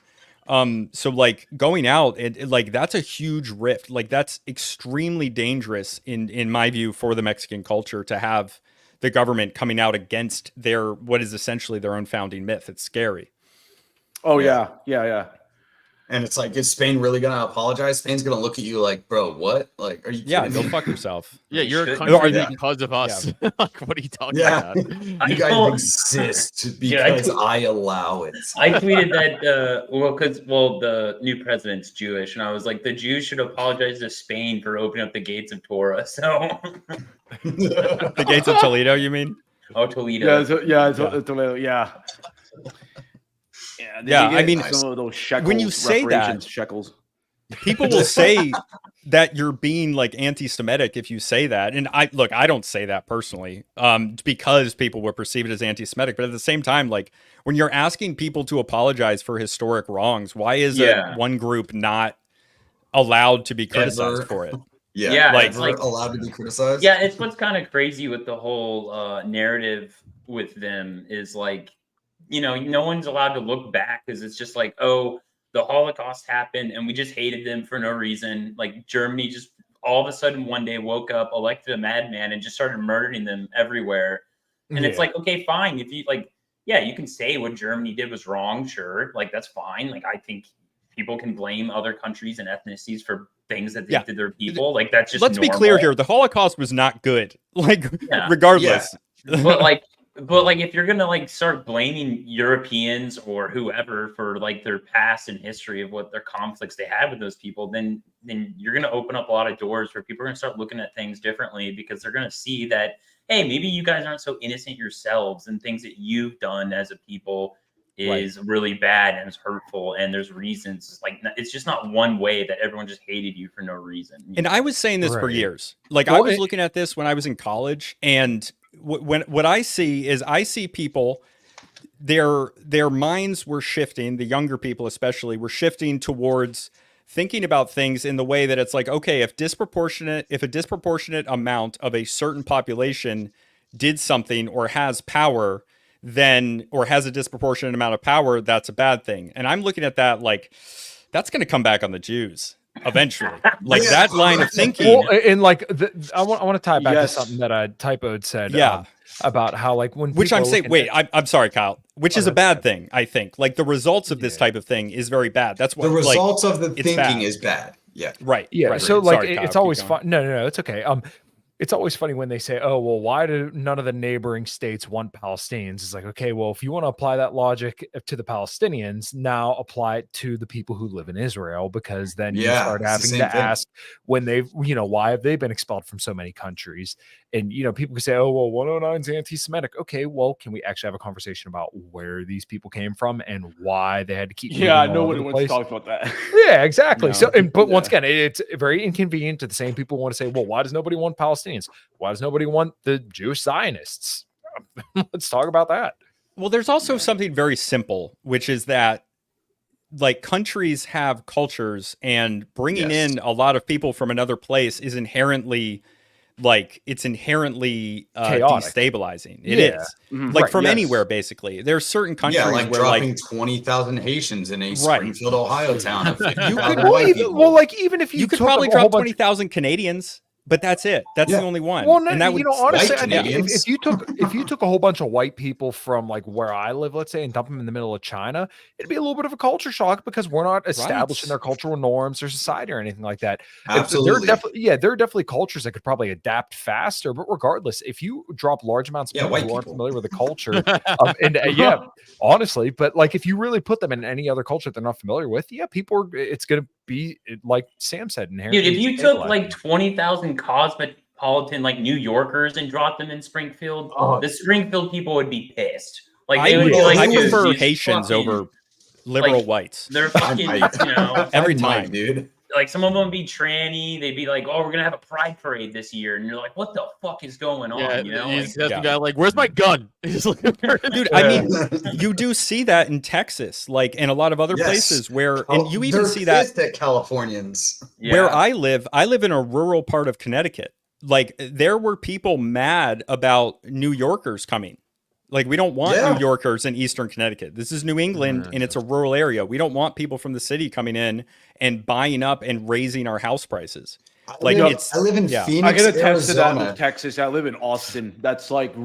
So like going out and like that's a huge rift. Like that's extremely dangerous in my view for the Mexican culture to have the government coming out against what is essentially their own founding myth. It's scary.
Oh yeah.
And it's like, is Spain really gonna apologize? Spain's gonna look at you like, bro, what? Like, are you kidding
go
me?
fuck yourself.
Yeah, you're a country because of us. Like, what are you talking about?
You guys exist because I allow it.
I tweeted that the new president's Jewish, and I was like, the Jews should apologize to Spain for opening up the gates of Torah. So
the gates of Toledo, you mean?
Oh, Toledo.
Toledo. Yeah,
I mean,
some of those shekels,
when you say that,
shekels,
people will say that you're being like anti-Semitic if you say that. And I don't say that personally, because people will perceive it as anti-Semitic. But at the same time, like when you're asking people to apologize for historic wrongs, why is one group not allowed to be criticized for it?
Like allowed to be criticized.
Yeah, it's what's kind of crazy with the whole narrative with them is like, no one's allowed to look back because it's just like, oh, the Holocaust happened and we just hated them for no reason. Like Germany just all of a sudden one day woke up, elected a madman, and just started murdering them everywhere. And it's like, okay, fine. If you like, yeah, you can say what Germany did was wrong. Sure. Like, that's fine. Like, I think people can blame other countries and ethnicities for things that they did to their people. Like, that's just
Let's be clear here. The Holocaust was not good. Like, regardless.
Yeah. But like if you're gonna like start blaming Europeans or whoever for like their past and history of what their conflicts they had with those people, then you're gonna open up a lot of doors where people are gonna start looking at things differently, because they're gonna see that, hey, maybe you guys aren't so innocent yourselves, and things that you've done as a people is really bad and it's hurtful, and there's reasons. Like, it's just not one way that everyone just hated you for no reason.
And I was saying this for years. Like, I was looking at this when I was in college, and what I see is people, their minds were shifting. The younger people, especially, were shifting towards thinking about things in the way that it's like, okay, if a disproportionate amount of a certain population did something or has power, or has a disproportionate amount of power, that's a bad thing. And I'm looking at that like, that's going to come back on the Jews eventually. Like that line of thinking.
Well, and like, I want to tie back to something that Typoed said. About how like when
which I'm saying, I'm sorry, Kyle. Which is a bad thing, I think. Like the results of this type of thing is very bad. That's what
the results of the thinking is bad. Yeah.
Right.
Yeah.
Right.
So like
sorry, Kyle,
it's always fun. No, it's okay. It's always funny when they say, oh, well, why do none of the neighboring states want Palestinians? It's like, okay, well, if you want to apply that logic to the Palestinians, now apply it to the people who live in Israel, because then you start having to ask when they've, why have they been expelled from so many countries? And, people can say, oh, well, 109 is anti-Semitic. Okay, well, can we actually have a conversation about where these people came from and why they had to keep
nobody wants to talk about that.
Yeah, exactly. No. But once again, it's very inconvenient to the same people who want to say, well, why does nobody want Palestinians? Why does nobody want the Jewish Zionists? Let's talk about that.
Well, there's also something very simple, which is that like countries have cultures, and bringing in a lot of people from another place is inherently destabilizing. It is like from anywhere, basically. There's certain countries
like
where
dropping 20,000 Haitians in a Springfield, Ohio town.
You could even if you
could probably drop 20,000 Canadians. But that's it. That's the only one.
Well, no, and that would, honestly, if you took a whole bunch of white people from like where I live, let's say, and dump them in the middle of China, it'd be a little bit of a culture shock, because we're not establishing their cultural norms or society or anything like that.
Absolutely.
There are definitely cultures that could probably adapt faster. But regardless, if you drop large amounts of people who aren't familiar with the culture, honestly, but like if you really put them in any other culture they're not familiar with, it's going to be like Sam said, inherently.
Dude, if you took like 20,000 cosmopolitan like New Yorkers and dropped them in Springfield, the Springfield people would be pissed. Like
I prefer Haitians over liberal whites.
They're fucking,
every time,
dude.
Like some of them would be tranny. They'd be like, "Oh, we're gonna have a pride parade this year," and you're like, "What the fuck is going on?"
The guy like, "Where's my gun?"
Dude, I mean, you do see that in Texas, like in a lot of other places where, and you even see that
at Californians.
Where I live in a rural part of Connecticut. Like there were people mad about New Yorkers coming. Like we don't want New Yorkers in Eastern Connecticut. This is New England, and it's a rural area. We don't want people from the city coming in and buying up and raising our house prices.
I live in Phoenix,
I can attest
Arizona.
to that with Texas. I live in Austin. That's like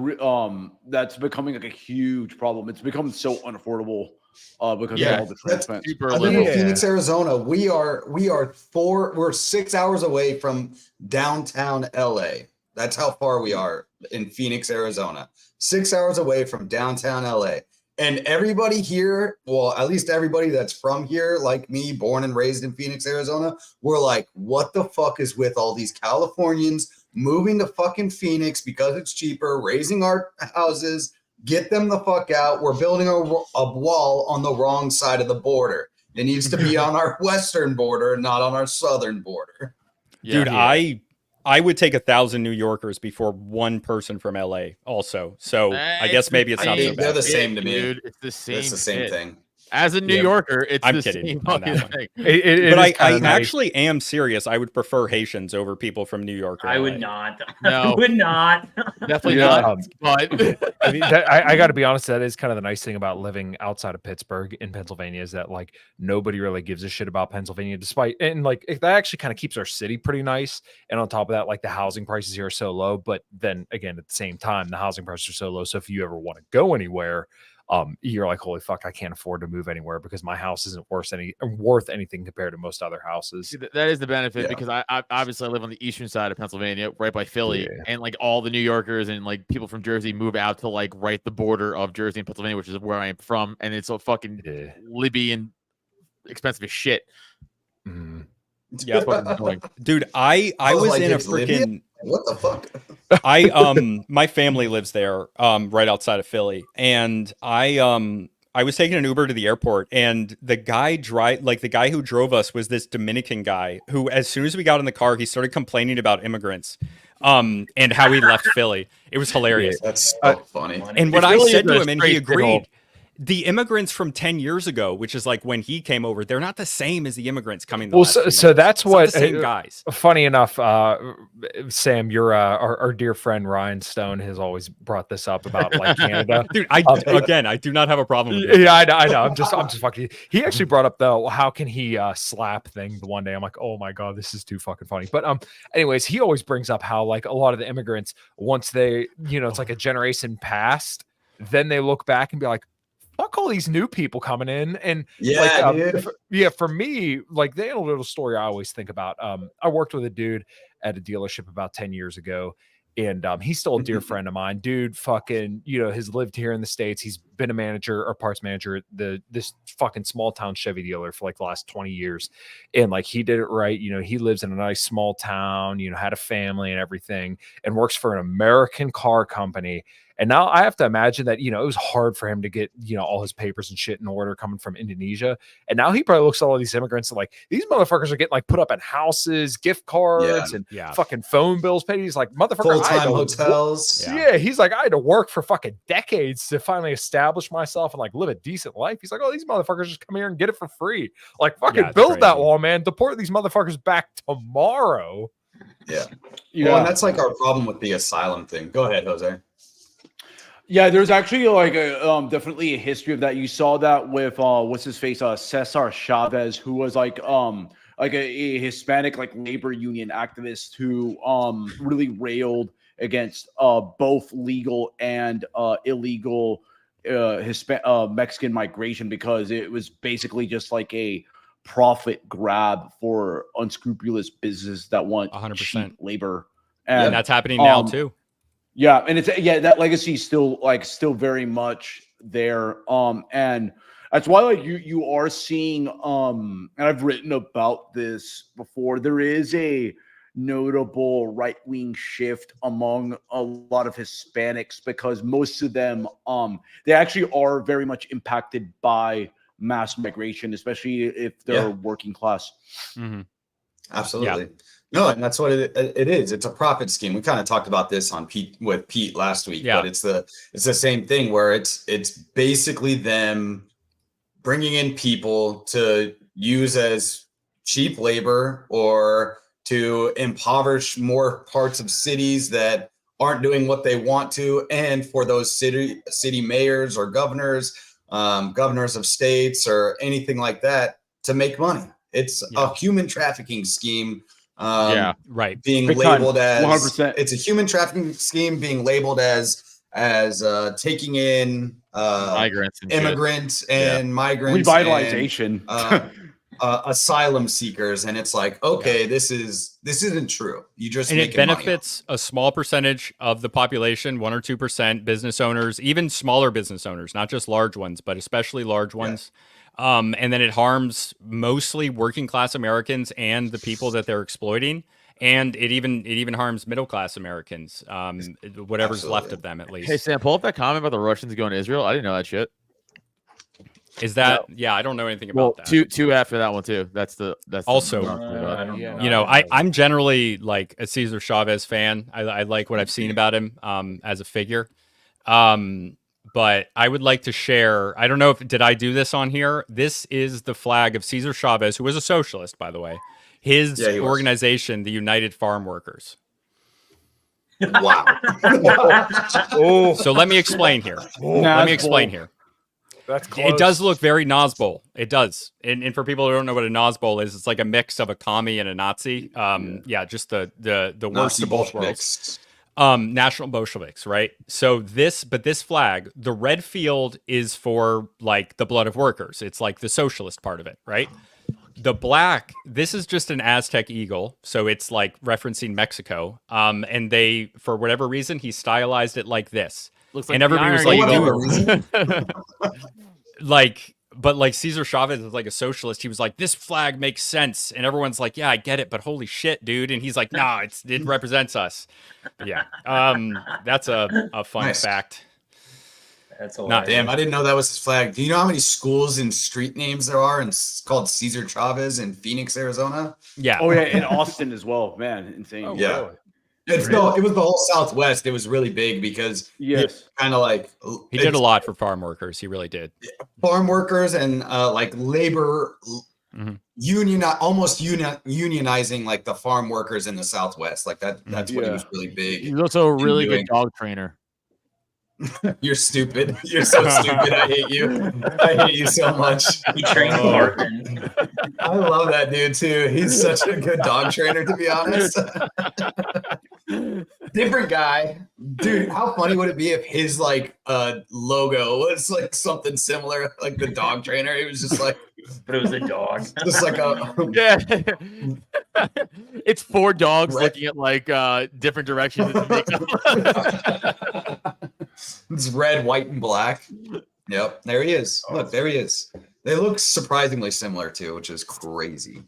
that's becoming like a huge problem. It's become so unaffordable because of all the transplant.
I live in Phoenix, Arizona. We're 6 hours away from downtown LA. That's how far we are in Phoenix, Arizona. 6 hours away from downtown LA. And everybody here, well, at least everybody that's from here, like me, born and raised in Phoenix, Arizona, we're like, what the fuck is with all these Californians moving to fucking Phoenix because it's cheaper, raising our houses, get them the fuck out. We're building a wall on the wrong side of the border. It needs to be on our western border, not on our southern border.
Dude, I would take 1,000 New Yorkers before one person from LA also. So I guess maybe it's not so bad.
They're the same to me.
Dude, it's the same.
It's the same thing.
As a New Yorker, it's
I'm
the
kidding
same
on that
fucking
one.
thing.
But I
nice.
actually am serious. I would prefer Haitians over people from New York.
I would not.
No.
I would not.
Definitely
Yeah.
not. But
I mean, I got to be honest. That is kind of the nice thing about living outside of Pittsburgh in Pennsylvania is that like nobody really gives a shit about Pennsylvania, despite and like that actually kind of keeps our city pretty nice. And on top of that, like the housing prices here are so low. But then again, at the same time, the housing prices are so low. So if you ever want to go anywhere, you're like, holy fuck, I can't afford to move anywhere because my house isn't worth anything compared to most other houses.
that is the benefit because I obviously live on the eastern side of Pennsylvania, right by Philly, and like all the New Yorkers and like people from Jersey move out to like right the border of Jersey and Pennsylvania, which is where I am from, and it's so fucking Libby and expensive as shit.
Yeah, dude, I was
like,
in a
it's Libya?
freaking.
What the fuck?
My family lives there, right outside of Philly, and I was taking an Uber to the airport, and the guy who drove us was this Dominican guy who, as soon as we got in the car, he started complaining about immigrants, and how he left Philly. It was hilarious.
That's so funny.
And what I
Philly
said
is
to
a
him, and he
straight
agreed.
shithole.
The immigrants from 10 years ago, which is like when he came over, they're not the same as the immigrants coming.
Well, so that's
it's what not the same guys.
Funny enough, Sam, your our dear friend Ryan Stone has always brought this up about like Canada.
Dude, I do not have a problem with it.
Yeah, I know. I'm just fucking. He actually brought up the how can he slap thing the one day. I'm like, oh my god, this is too fucking funny. But anyways, he always brings up how like a lot of the immigrants, once they, it's like a generation past, then they look back and be like, fuck all these new people coming in. And for me, like the little story I always think about. I worked with a dude at a dealership about 10 years ago, and he's still a dear friend of mine. Dude fucking, has lived here in the States. He's been a manager or parts manager at this fucking small town Chevy dealer for like the last 20 years. And like he did it right. He lives in a nice small town, had a family and everything, and works for an American car company. And now I have to imagine that, it was hard for him to get, all his papers and shit in order coming from Indonesia. And now he probably looks at all these immigrants and like, these motherfuckers are getting like put up in houses, gift cards, and fucking phone bills paid. He's like, motherfucker,
full-time hotels.
Yeah. He's like, I had to work for fucking decades to finally establish myself and like live a decent life. He's like, oh, these motherfuckers just come here and get it for free. Like fucking build that wall, man. Deport these motherfuckers back tomorrow.
Yeah. Well, and that's like our problem with the asylum thing. Go ahead, Jose.
Yeah, there's actually like a definitely a history of that. You saw that with what's his face, Cesar Chavez, who was like a Hispanic like labor union activist who really railed against both legal and illegal Mexican migration, because it was basically just like a profit grab for unscrupulous businesses that want
100%
cheap labor.
And that's happening now too.
Yeah, and it's that legacy is still very much there. And that's why like you are seeing and I've written about this before, there is a notable right-wing shift among a lot of Hispanics, because most of them they actually are very much impacted by mass migration, especially if they're working class.
Mm-hmm.
Absolutely.
Yeah.
No, and that's what it is. It's a profit scheme. We kind of talked about this on Pete last week, but it's the same thing where it's basically them bringing in people to use as cheap labor or to impoverish more parts of cities that aren't doing what they want to, and for those city mayors or governors of states or anything like that to make money. It's a human trafficking scheme. Being
Big
labeled
time.
as
100%.
It's a human trafficking scheme being labeled as taking in
migrants and
immigrants and migrants,
revitalization,
and, asylum seekers, and it's like, okay, this isn't true. You just
and it benefits a small percentage of the population, 1 or 2%, business owners, even smaller business owners, not just large ones, but especially large ones. And then it harms mostly working class Americans and the people that they're exploiting. And it even harms middle class Americans, whatever's left of them, at least.
Hey, Sam, pull up that comment about the Russians going to Israel. I didn't know that shit.
Is that I don't know anything about that.
Two after that one too. That's
also
I don't know.
I'm generally like a Cesar Chavez fan. I like what I've seen about him as a figure. But but I would like to share. I don't know did I do this on here? This is the flag of Cesar Chavez, who was a socialist, by the way. His organization, the United Farm Workers.
Wow.
So let me explain here.
That's close.
It does look very Nazbol. It does. And for people who don't know what a Nazbol is, it's like a mix of a commie and a Nazi. Just the worst of both worlds. National Bolsheviks, right? So this flag, the red field is for like the blood of workers. It's like the socialist part of it, right? The black, this is just an Aztec eagle, so it's like referencing Mexico. And they, for whatever reason, he stylized it like this.
Looks like
and everybody was
like,
but like Cesar Chavez is like a socialist. He was like, this flag makes sense. And everyone's like, yeah, I get it, but holy shit, dude. And he's like, nah, it represents us. Yeah. That's a fun fact.
That's a
damn, I didn't know that was his flag. Do you know how many schools and street names there are and it's called Cesar Chavez in Phoenix, Arizona?
Yeah.
Oh yeah, in Austin as well. Man, insane.
Oh, yeah. Really? It was the whole Southwest. It was really big because kind of like
he did a lot for farm workers. He really did.
Farm workers and like labor union, almost unionizing like the farm workers in the Southwest. Like that's what he was really big.
He's also a really good dog trainer.
You're stupid. You're so stupid. I hate you. I hate you so much.
He trained Martin.
I love that dude too. He's such a good dog trainer, to be honest. Different guy, dude. How funny would it be if his like logo was like something similar, like the dog trainer? It was just like,
but it was a dog.
Just like a
It's 4 dogs looking at like different directions.
It's red, white, and black. Yep, there he is. Look, there he is. They look surprisingly similar too, which is crazy.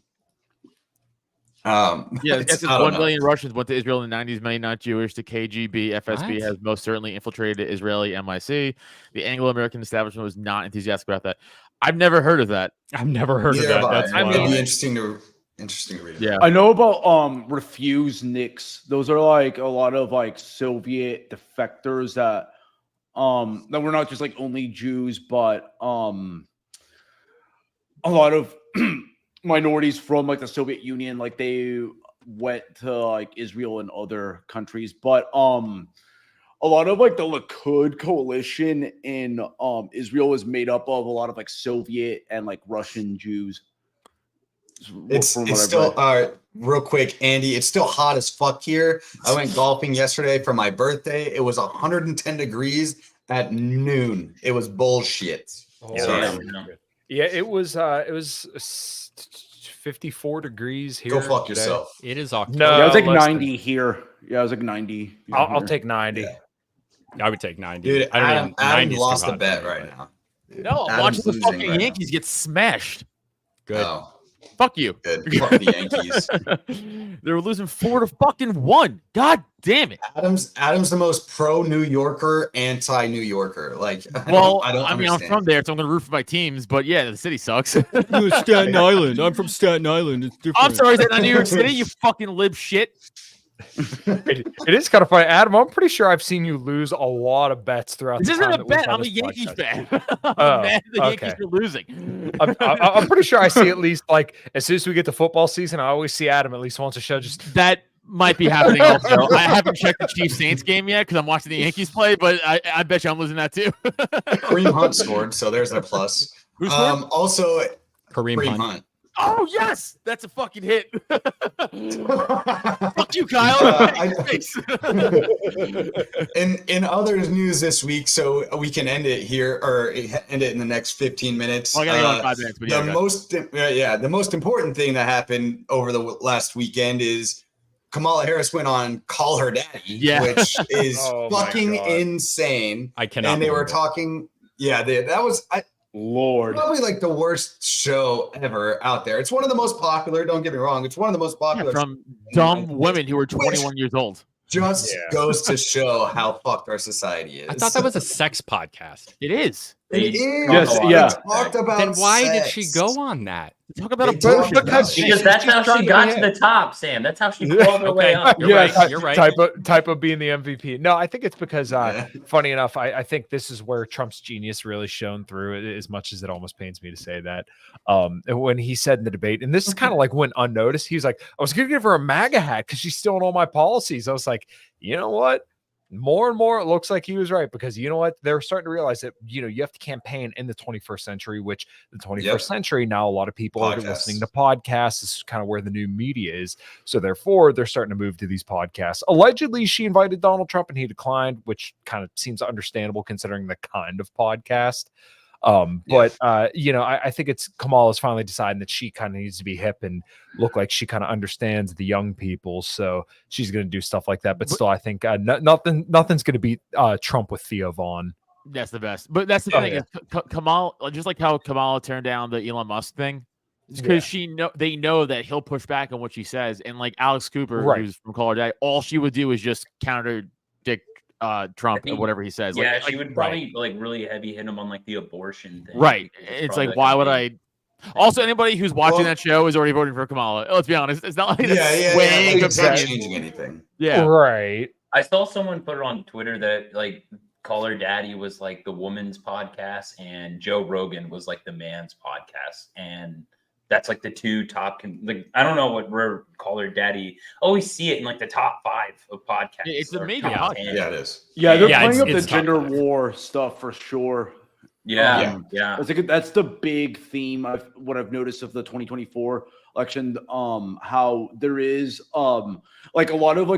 It's 1 million Russians went to Israel in the 90s, many not Jewish. The KGB, FSB has most certainly infiltrated the Israeli MIC. The Anglo-American establishment was not enthusiastic about that. I've never heard of that.
I've never heard of that.
That's it'd be interesting to read.
Yeah, I know about refuseniks. Those are like a lot of like Soviet defectors that we're not just like only Jews, but a lot of minorities from like the Soviet Union, like they went to like Israel and other countries, but a lot of like the Likud coalition in Israel is made up of a lot of like Soviet and like Russian Jews.
It's still real quick, Andy. It's still hot as fuck here. I went golfing yesterday for my birthday. It was 110 degrees at noon. It was bullshit.
Yeah, it was 54 degrees here.
Go fuck yourself.
It is October.
No, it was like 90 here. Yeah, it was like 90.
I'll take 90.
Yeah. I would take 90.
Dude, Adam lost a bet right now.
No, I'm watching the fucking Yankees get smashed.
Good.
Oh.
Fuck you.
Good. Fuck the Yankees.
They were losing 4-1. God damn it.
Adam's the most pro New Yorker, anti New Yorker. Like,
I'm from there, so I'm gonna root for my teams. But yeah, the city sucks.
You're Staten Island. I'm from Staten Island. It's different.
I'm sorry, is that not New York City? You fucking lib shit.
It is kind of funny, Adam. I'm pretty sure I've seen you lose a lot of bets throughout.
This isn't a bet. I'm a Yankees fan. I'm mad the Yankees are losing.
I'm pretty sure I see at least like as soon as we get to football season, I always see Adam at least once a show. Just
that might be happening also. I haven't checked the Chiefs Saints game yet because I'm watching the Yankees play, but I bet you I'm losing that too.
Kareem Hunt scored, so there's a plus.
Who scored?
Also,
Kareem Hunt.
Oh yes, that's a fucking hit. Fuck you, Kyle.
In other news this week, so we can end it here or end it in the next 15 minutes.
I gotta go in 5 minutes. But
the most important thing that happened over the last weekend is Kamala Harris went on Call Her Daddy, which is fucking insane.
I cannot.
And they were talking. Yeah, that was.
Lord,
probably like the worst show ever out there. It's one of the most popular. Don't get me wrong. It's one of the most popular
from dumb women who are 21 years old.
Just goes to show how fucked our society is.
I thought that was a sex podcast.
It is.
They
Yes, yeah.
talked about
Then why did she
sex.
go on that?
Talk about
They
a
talked
bullshit.
about-
Because that's how she got to the top, Sam. That's how she crawled her way up.
You're right. You're right.
Type of being the MVP. No, I think it's because funny enough, I think this is where Trump's genius really shone through, as much as it almost pains me to say that. When he said in the debate, and this is kind of like went unnoticed, he was like, I was gonna give her a MAGA hat because she's stealing all my policies. I was like, you know what? More and more, it looks like he was right, because you know what? They're starting to realize that, you have to campaign in the 21st century, which the 21st century now, a lot of people are listening to podcasts. This is kind of where the new media is. So therefore, they're starting to move to these podcasts. Allegedly, she invited Donald Trump and he declined, which kind of seems understandable considering the kind of podcast. But I think it's Kamala's finally deciding that she kind of needs to be hip and look like she kind of understands the young people, so she's going to do stuff like that. But still, I think nothing's going to beat Trump with Theo Vaughn.
That's the best. But that's the thing is Kamala, just like how Kamala turned down the Elon Musk thing, because they know that he'll push back on what she says, and like Alex Cooper, who's from Caller Daddy, all she would do is just counterdict Trump or whatever he says.
Yeah, she would probably like really heavy hit him on like the abortion thing.
Right. It's like, why would I? Also, anybody who's watching that show is already voting for Kamala. Let's be honest. It's not like
it's not changing anything.
Yeah.
Right.
I saw someone put it on Twitter that like Caller Daddy was like the woman's podcast and Joe Rogan was like the man's podcast. And that's like the two top. I don't know where Caller Daddy. Always see it in like the top 5 of podcasts.
It's amazing.
Yeah, it is.
Yeah, they're playing up the gender war stuff for sure.
Yeah.
That's the big theme of what I've noticed of the 2024 election. How there is like a lot of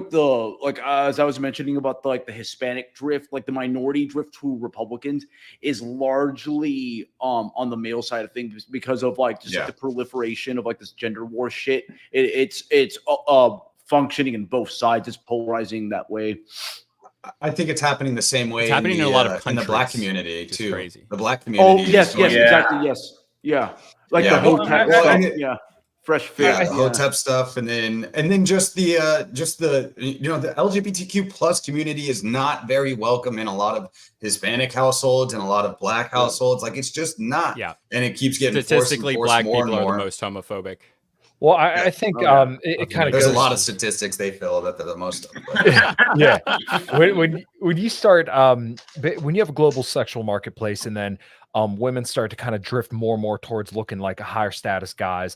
as I was mentioning about the Hispanic drift, like the minority drift to Republicans is largely on the male side of things because of the proliferation of this gender war shit. It's functioning in both sides. It's polarizing that way.
I think it's happening the same way.
It's happening in a lot of countries.
In the black community too.
Crazy.
The black community.
Oh yes, exactly, yes, yeah. Like the Hotep stuff. Fresh fit.
Yeah, Hotep stuff, and then just the the LGBTQ plus community is not very welcome in a lot of Hispanic households and a lot of black households. Like it's just not.
Yeah,
and it keeps getting
statistically black
more
people
and more.
are the most homophobic.
Well, I think it kind of
there's
goes,
a lot of statistics they feel that they're the most.
Yeah, when you start when you have a global sexual marketplace, and then women start to kind of drift more and more towards looking like a higher status guys.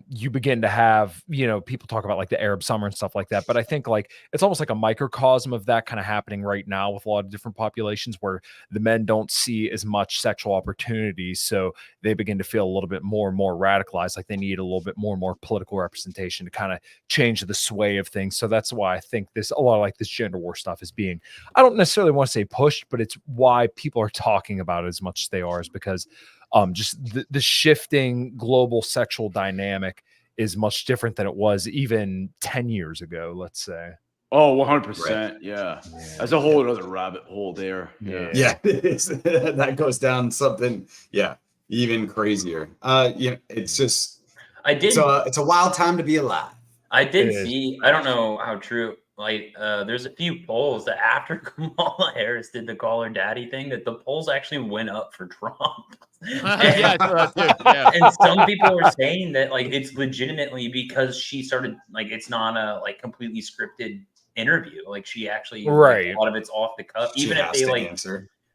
You begin to have, people talk about like the Arab summer and stuff like that. But I think it's almost like a microcosm of that kind of happening right now with a lot of different populations where the men don't see as much sexual opportunities. So they begin to feel a little bit more and more radicalized, like they need a little bit more and more political representation to kind of change the sway of things. So that's why I think a lot of this gender war stuff is being, I don't necessarily want to say pushed, but it's why people are talking about it as much as they are, is because just the shifting global sexual dynamic is much different than it was even 10 years ago, let's say.
Oh, 100%. Yeah. That's a whole other rabbit hole there.
Yeah, it is. That goes down something, even crazier. It's just, it's a wild time to be alive.
I did see, I don't know how true, there's a few polls that after Kamala Harris did the Caller Daddy thing, that the polls actually went up for Trump. And some people were saying that it's legitimately because she started it's not a completely scripted interview. She actually a lot of it's off the cuff. Even if they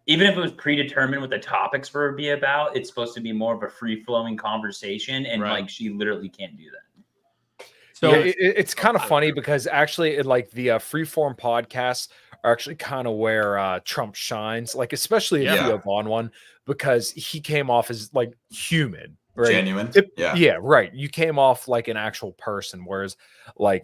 even if it was predetermined what the topics were be about, it's supposed to be more of a free flowing conversation, and she literally can't do that.
So it's kind of funny because actually the freeform podcasts are actually kind of where Trump shines, especially the Theo Vaughn one, because he came off as human, right?
Genuine.
Right. You came off like an actual person, whereas a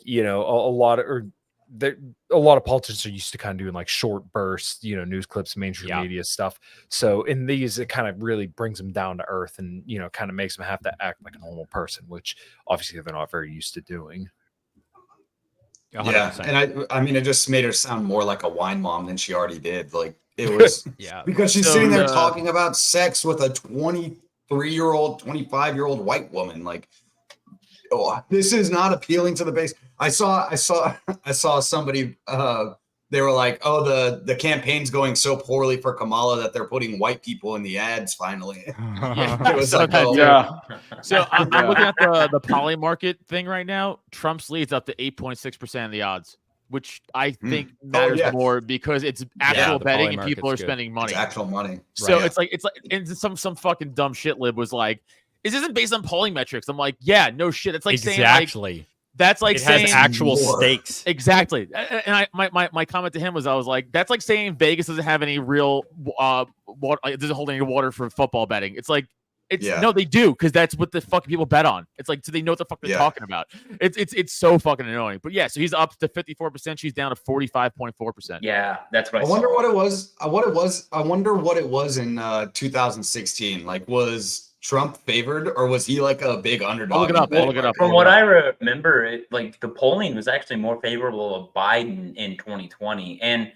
lot of politicians are used to kind of doing short bursts, news clips, mainstream media stuff. So in these, it kind of really brings them down to earth and, kind of makes them have to act like a normal person, which obviously they're not very used to doing.
100%. Yeah. And I mean, it just made her sound more like a wine mom than she already did. It was because she's sitting there talking about sex with a 23-year-old, 25-year-old white woman. This is not appealing to the base. I saw somebody they were like, oh, the campaign's going so poorly for Kamala that they're putting white people in the ads finally.
Yeah,
It was
so
like,
that
oh,
too.
Yeah.
So I'm looking at the poly market thing right now. Trump's lead's up to 8.6% of the odds, which I think matters
yeah.
more because it's actual
the
betting
poly
and people are
market's good.
spending money.
It's actual money.
So
Right.
it's like and some fucking dumb shit lib was like, this isn't based on polling metrics. I'm like, yeah, no shit. It's like saying like
Exactly.
that's like
It
saying
has actual
more.
stakes.
exactly. And my comment to him was I was like, that's like saying Vegas doesn't have any real water, like, it doesn't hold any water for football betting. It's like no, they do, because that's what the fucking people bet on. It's like, do they know what the fuck they're talking about? It's so fucking annoying. But yeah, so he's up to 54%. She's down to 45.4%.
Yeah, that's what I
wonder
saw.
what it was. I wonder what it was in 2016. Like, was Trump favored, or was he like a big underdog?
I'll look it up. I'll look it up.
From what I remember, it like the polling was actually more favorable of Biden in 2020,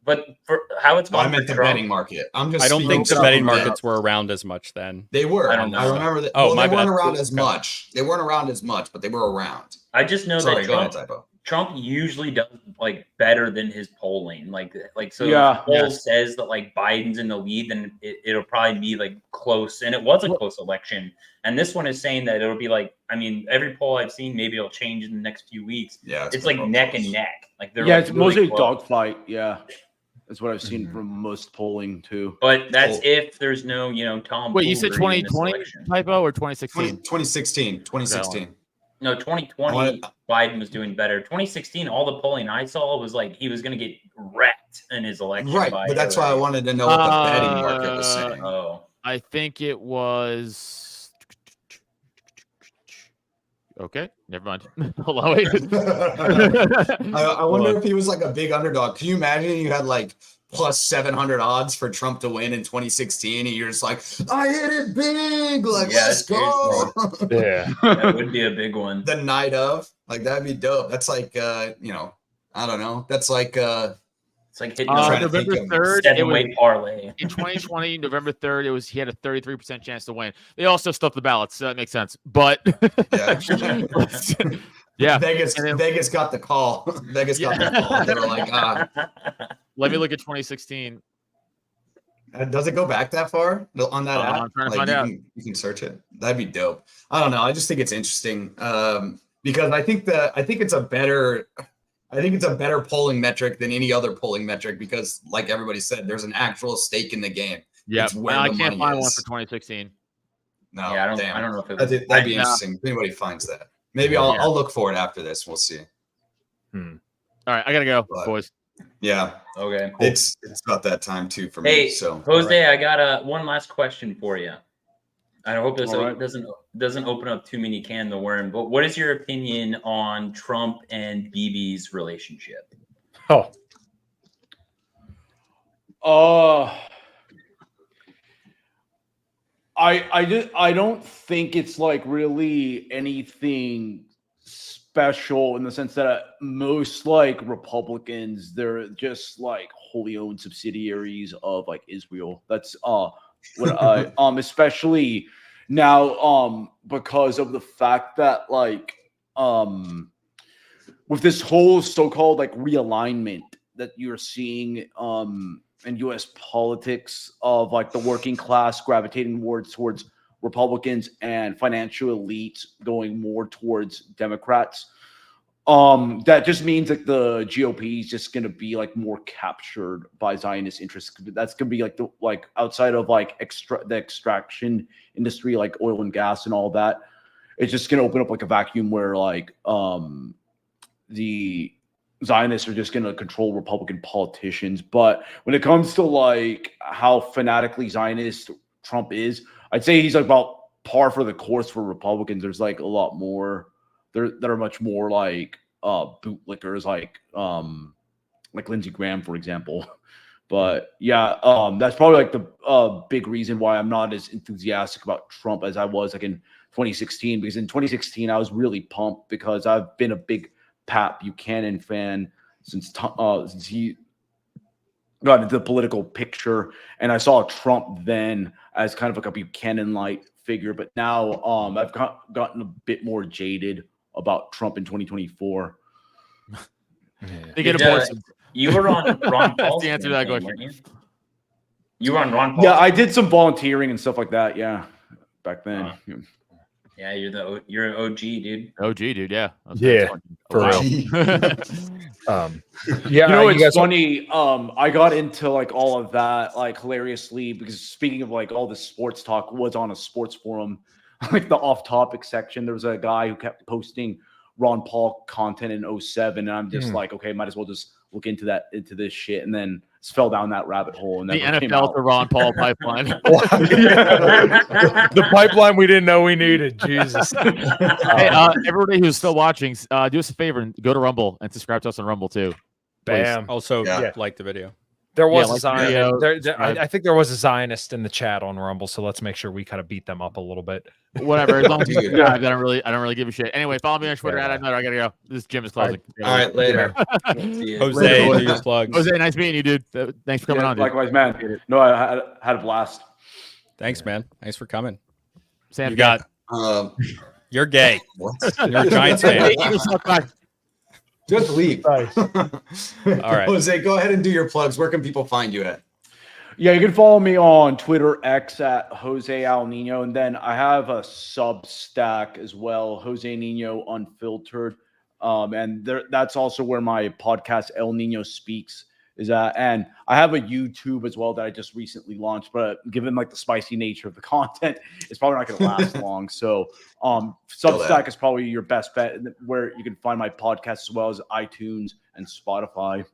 but for how it's
No, I
gone
meant
for
the
Trump,
betting market. I'm just.
I don't think the
speaking
betting
to-
markets were around as much then.
They were.
I don't know.
I remember that.
Oh,
well,
my
they weren't
bad.
around as
Okay.
much. They weren't around as much, but they were around.
I just know
Sorry,
that
go ahead,
Trump,
Typo.
Trump usually does like better than his polling. Like so
Yeah.
if the poll says that like Biden's in the lead, then it'll probably be like close. And it was a close election. And this one is saying that it'll be like, I mean, every poll I've seen, maybe it'll change in the next few weeks.
Yeah,
It's like neck and neck. Like they're
Yeah,
like
it's
really
mostly a
close.
dogfight. Yeah. That's what I've seen from most polling too.
But that's
Cool.
if there's no, Tom.
Wait, you said
Foolery in this
2020
election.
typo or 2016?
2016.
No, 2020, Biden was doing better. 2016, all the polling I saw was like he was going to get wrecked in his election.
Right,
by
but that's why I
Hillary.
wanted to know what the betting market was saying.
Oh,
I think it was. Okay, never mind. Hold on, wait.
I wonder if he was like a big underdog. Can you imagine you had like plus 700 odds for Trump to win in 2016, and you're just like, I hit it big, like
Yeah,
let's go.
Yeah.
that would be a big one.
The night of, like that'd be dope. That's like I don't know. That's like
It's like hitting
trying to
November
think of
3rd, it was,
seven-way parlay.
in 2020, November 3rd, he had a 33% chance to win. They also stuffed the ballots, so that makes sense. But yeah,
Vegas got the call. Vegas got the call. They were like,
let me look at 2016.
Does it go back that far on that app?
I'm trying to find out.
You can search it. That'd be dope. I don't know. I just think it's interesting because I think it's a better polling metric than any other polling metric because, like everybody said, there's an actual stake in the game.
Yeah,
It's where
I
the
can't
money
find one
is.
for 2016.
No,
Yeah,
damn.
I don't know if it
That'd be
no.
interesting. If anybody finds that, maybe I'll look for it after this. We'll see.
All right, I gotta go,
But-
boys.
Yeah,
Okay.
it's about that time too for me.
Hey,
So
Jose, I got one last question for you. I hope this
All right.
doesn't open up too many cans of worms. But what is your opinion on Trump and Bibi's relationship?
Oh,
I don't think it's like really anything special in the sense that most like Republicans, they're just like wholly owned subsidiaries of like Israel. That's what I especially now because of the fact that like with this whole so-called like realignment that you're seeing in U.S. politics of like the working class gravitating more towards Republicans and financial elites going more towards Democrats. That just means that the GOP is just going to be like more captured by Zionist interests. That's going to be like outside of like the extraction industry, like oil and gas and all that. It's just going to open up like a vacuum where like the Zionists are just going to control Republican politicians. But when it comes to like how fanatically Zionist Trump is, I'd say he's like about par for the course for Republicans. There's like a lot more that are much more like bootlickers, like Lindsey Graham, for example. But yeah, that's probably like the big reason why I'm not as enthusiastic about Trump as I was like in 2016. Because in 2016 I was really pumped because I've been a big Pat Buchanan fan since he got into the political picture, and I saw Trump then as kind of like a Buchanan-like figure. But now I've gotten a bit more jaded about Trump in 2024.
They get abortions.
You were on Ron
That's
Paul's
the answer to that
campaign,
question.
weren't you? You were on Ron Paul's.
Yeah, I did some volunteering and stuff like that. Yeah, back then.
Yeah, you're an OG, dude.
OG, dude. Yeah.
Yeah, for
wow.
Yeah,
You know,
you
it's
guys-
funny. I got into like all of that like hilariously because speaking of like all this sports talk was on a sports forum, like the off-topic section. There was a guy who kept posting Ron Paul content in 07, and I'm just like, okay, might as well just look into this shit, and then fell down that rabbit hole. And
The
never came
NFL
out.
to Ron Paul pipeline.
the pipeline we didn't know we needed. Jesus.
Hey, everybody who's still watching, do us a favor and go to Rumble and subscribe to us on Rumble too.
Bam.
Also,
Yeah.
like the video.
There was
Yeah,
a
like
Zionist.
video,
I think there was a Zionist in the chat on Rumble, so let's make sure we kind of beat them up a little bit.
Whatever. As long as you
Dude.
subscribe, I don't really give a shit. Anyway, follow me on Twitter
Yeah.
at I gotta go. This gym is closing.
All right, later.
Jose, do your plugs.
Jose, nice meeting you, dude. Thanks for coming on, dude.
Likewise, man. No, I had a blast.
Thanks, man. Thanks for coming.
Sam,
You got. You're gay.
What?
You're a Giants fan.
Just leave.
All right.
Jose, go ahead and do your plugs. Where can people find you at?
Yeah, you can follow me on Twitter X at Jose Al Nino, and then I have a Substack as well, Jose Nino Unfiltered, and that's also where my podcast El Nino Speaks is at, and I have a YouTube as well that I just recently launched. But given like the spicy nature of the content, it's probably not going to last long. So, Substack is probably your best bet, where you can find my podcast as well as iTunes and Spotify.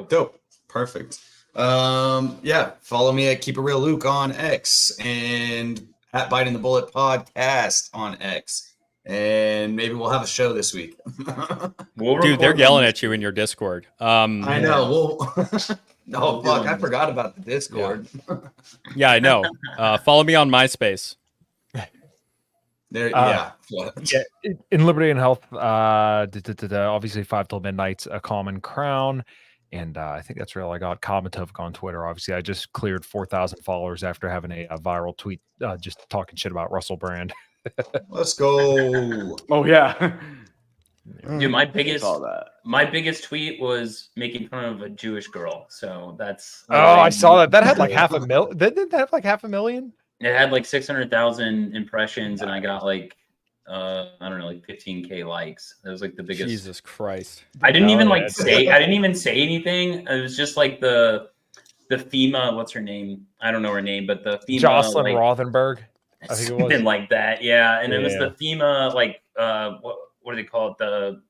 Dope. Perfect. Yeah, follow me at Keep It Real Luke on X and at Biting the Bullet Podcast on X. And maybe we'll have a show this week.
Dude, they're yelling at you in your Discord.
I know. Oh, fuck. I forgot about the Discord.
Yeah, I know. Follow me on MySpace.
There,
yeah, in Liberty and Health, obviously 5 till Midnight's A Common Crown. And I think that's all I got. Komatovk on Twitter. Obviously, I just cleared 4,000 followers after having a viral tweet just talking shit about Russell Brand.
Let's go.
Oh, yeah.
Dude, my biggest tweet was making fun of a Jewish girl. So that's.
I saw that. That had like 500,000. Didn't that have like 500,000?
It had like 600,000 impressions, and I got like I don't know, like 15K likes. That was like the biggest.
Jesus Christ!
I didn't even say anything. It was just like the FEMA. What's her name? I don't know her name, but the FEMA.
Jocelyn Rothenberg. I think it was
something like that. Yeah, and it was the FEMA like what do they call it? The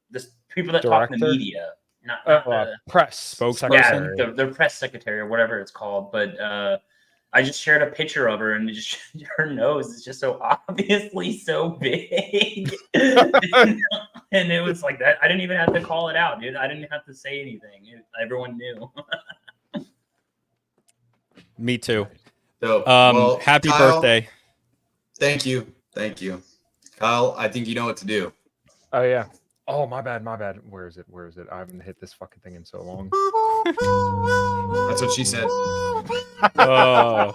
people that talk in the media, not the
press
spokesperson.
Yeah, the press secretary or whatever it's called. But I just shared a picture of her, and just her nose is just so obviously so big, and it was like that. I didn't even have to call it out, dude. I didn't have to say anything. Everyone knew.
Me too.
So,
happy
Kyle,
birthday.
Thank you. Kyle, I think you know what to do.
Oh, yeah. Oh, my bad. Where is it? I haven't hit this fucking thing in so long.
That's what she said.
Oh.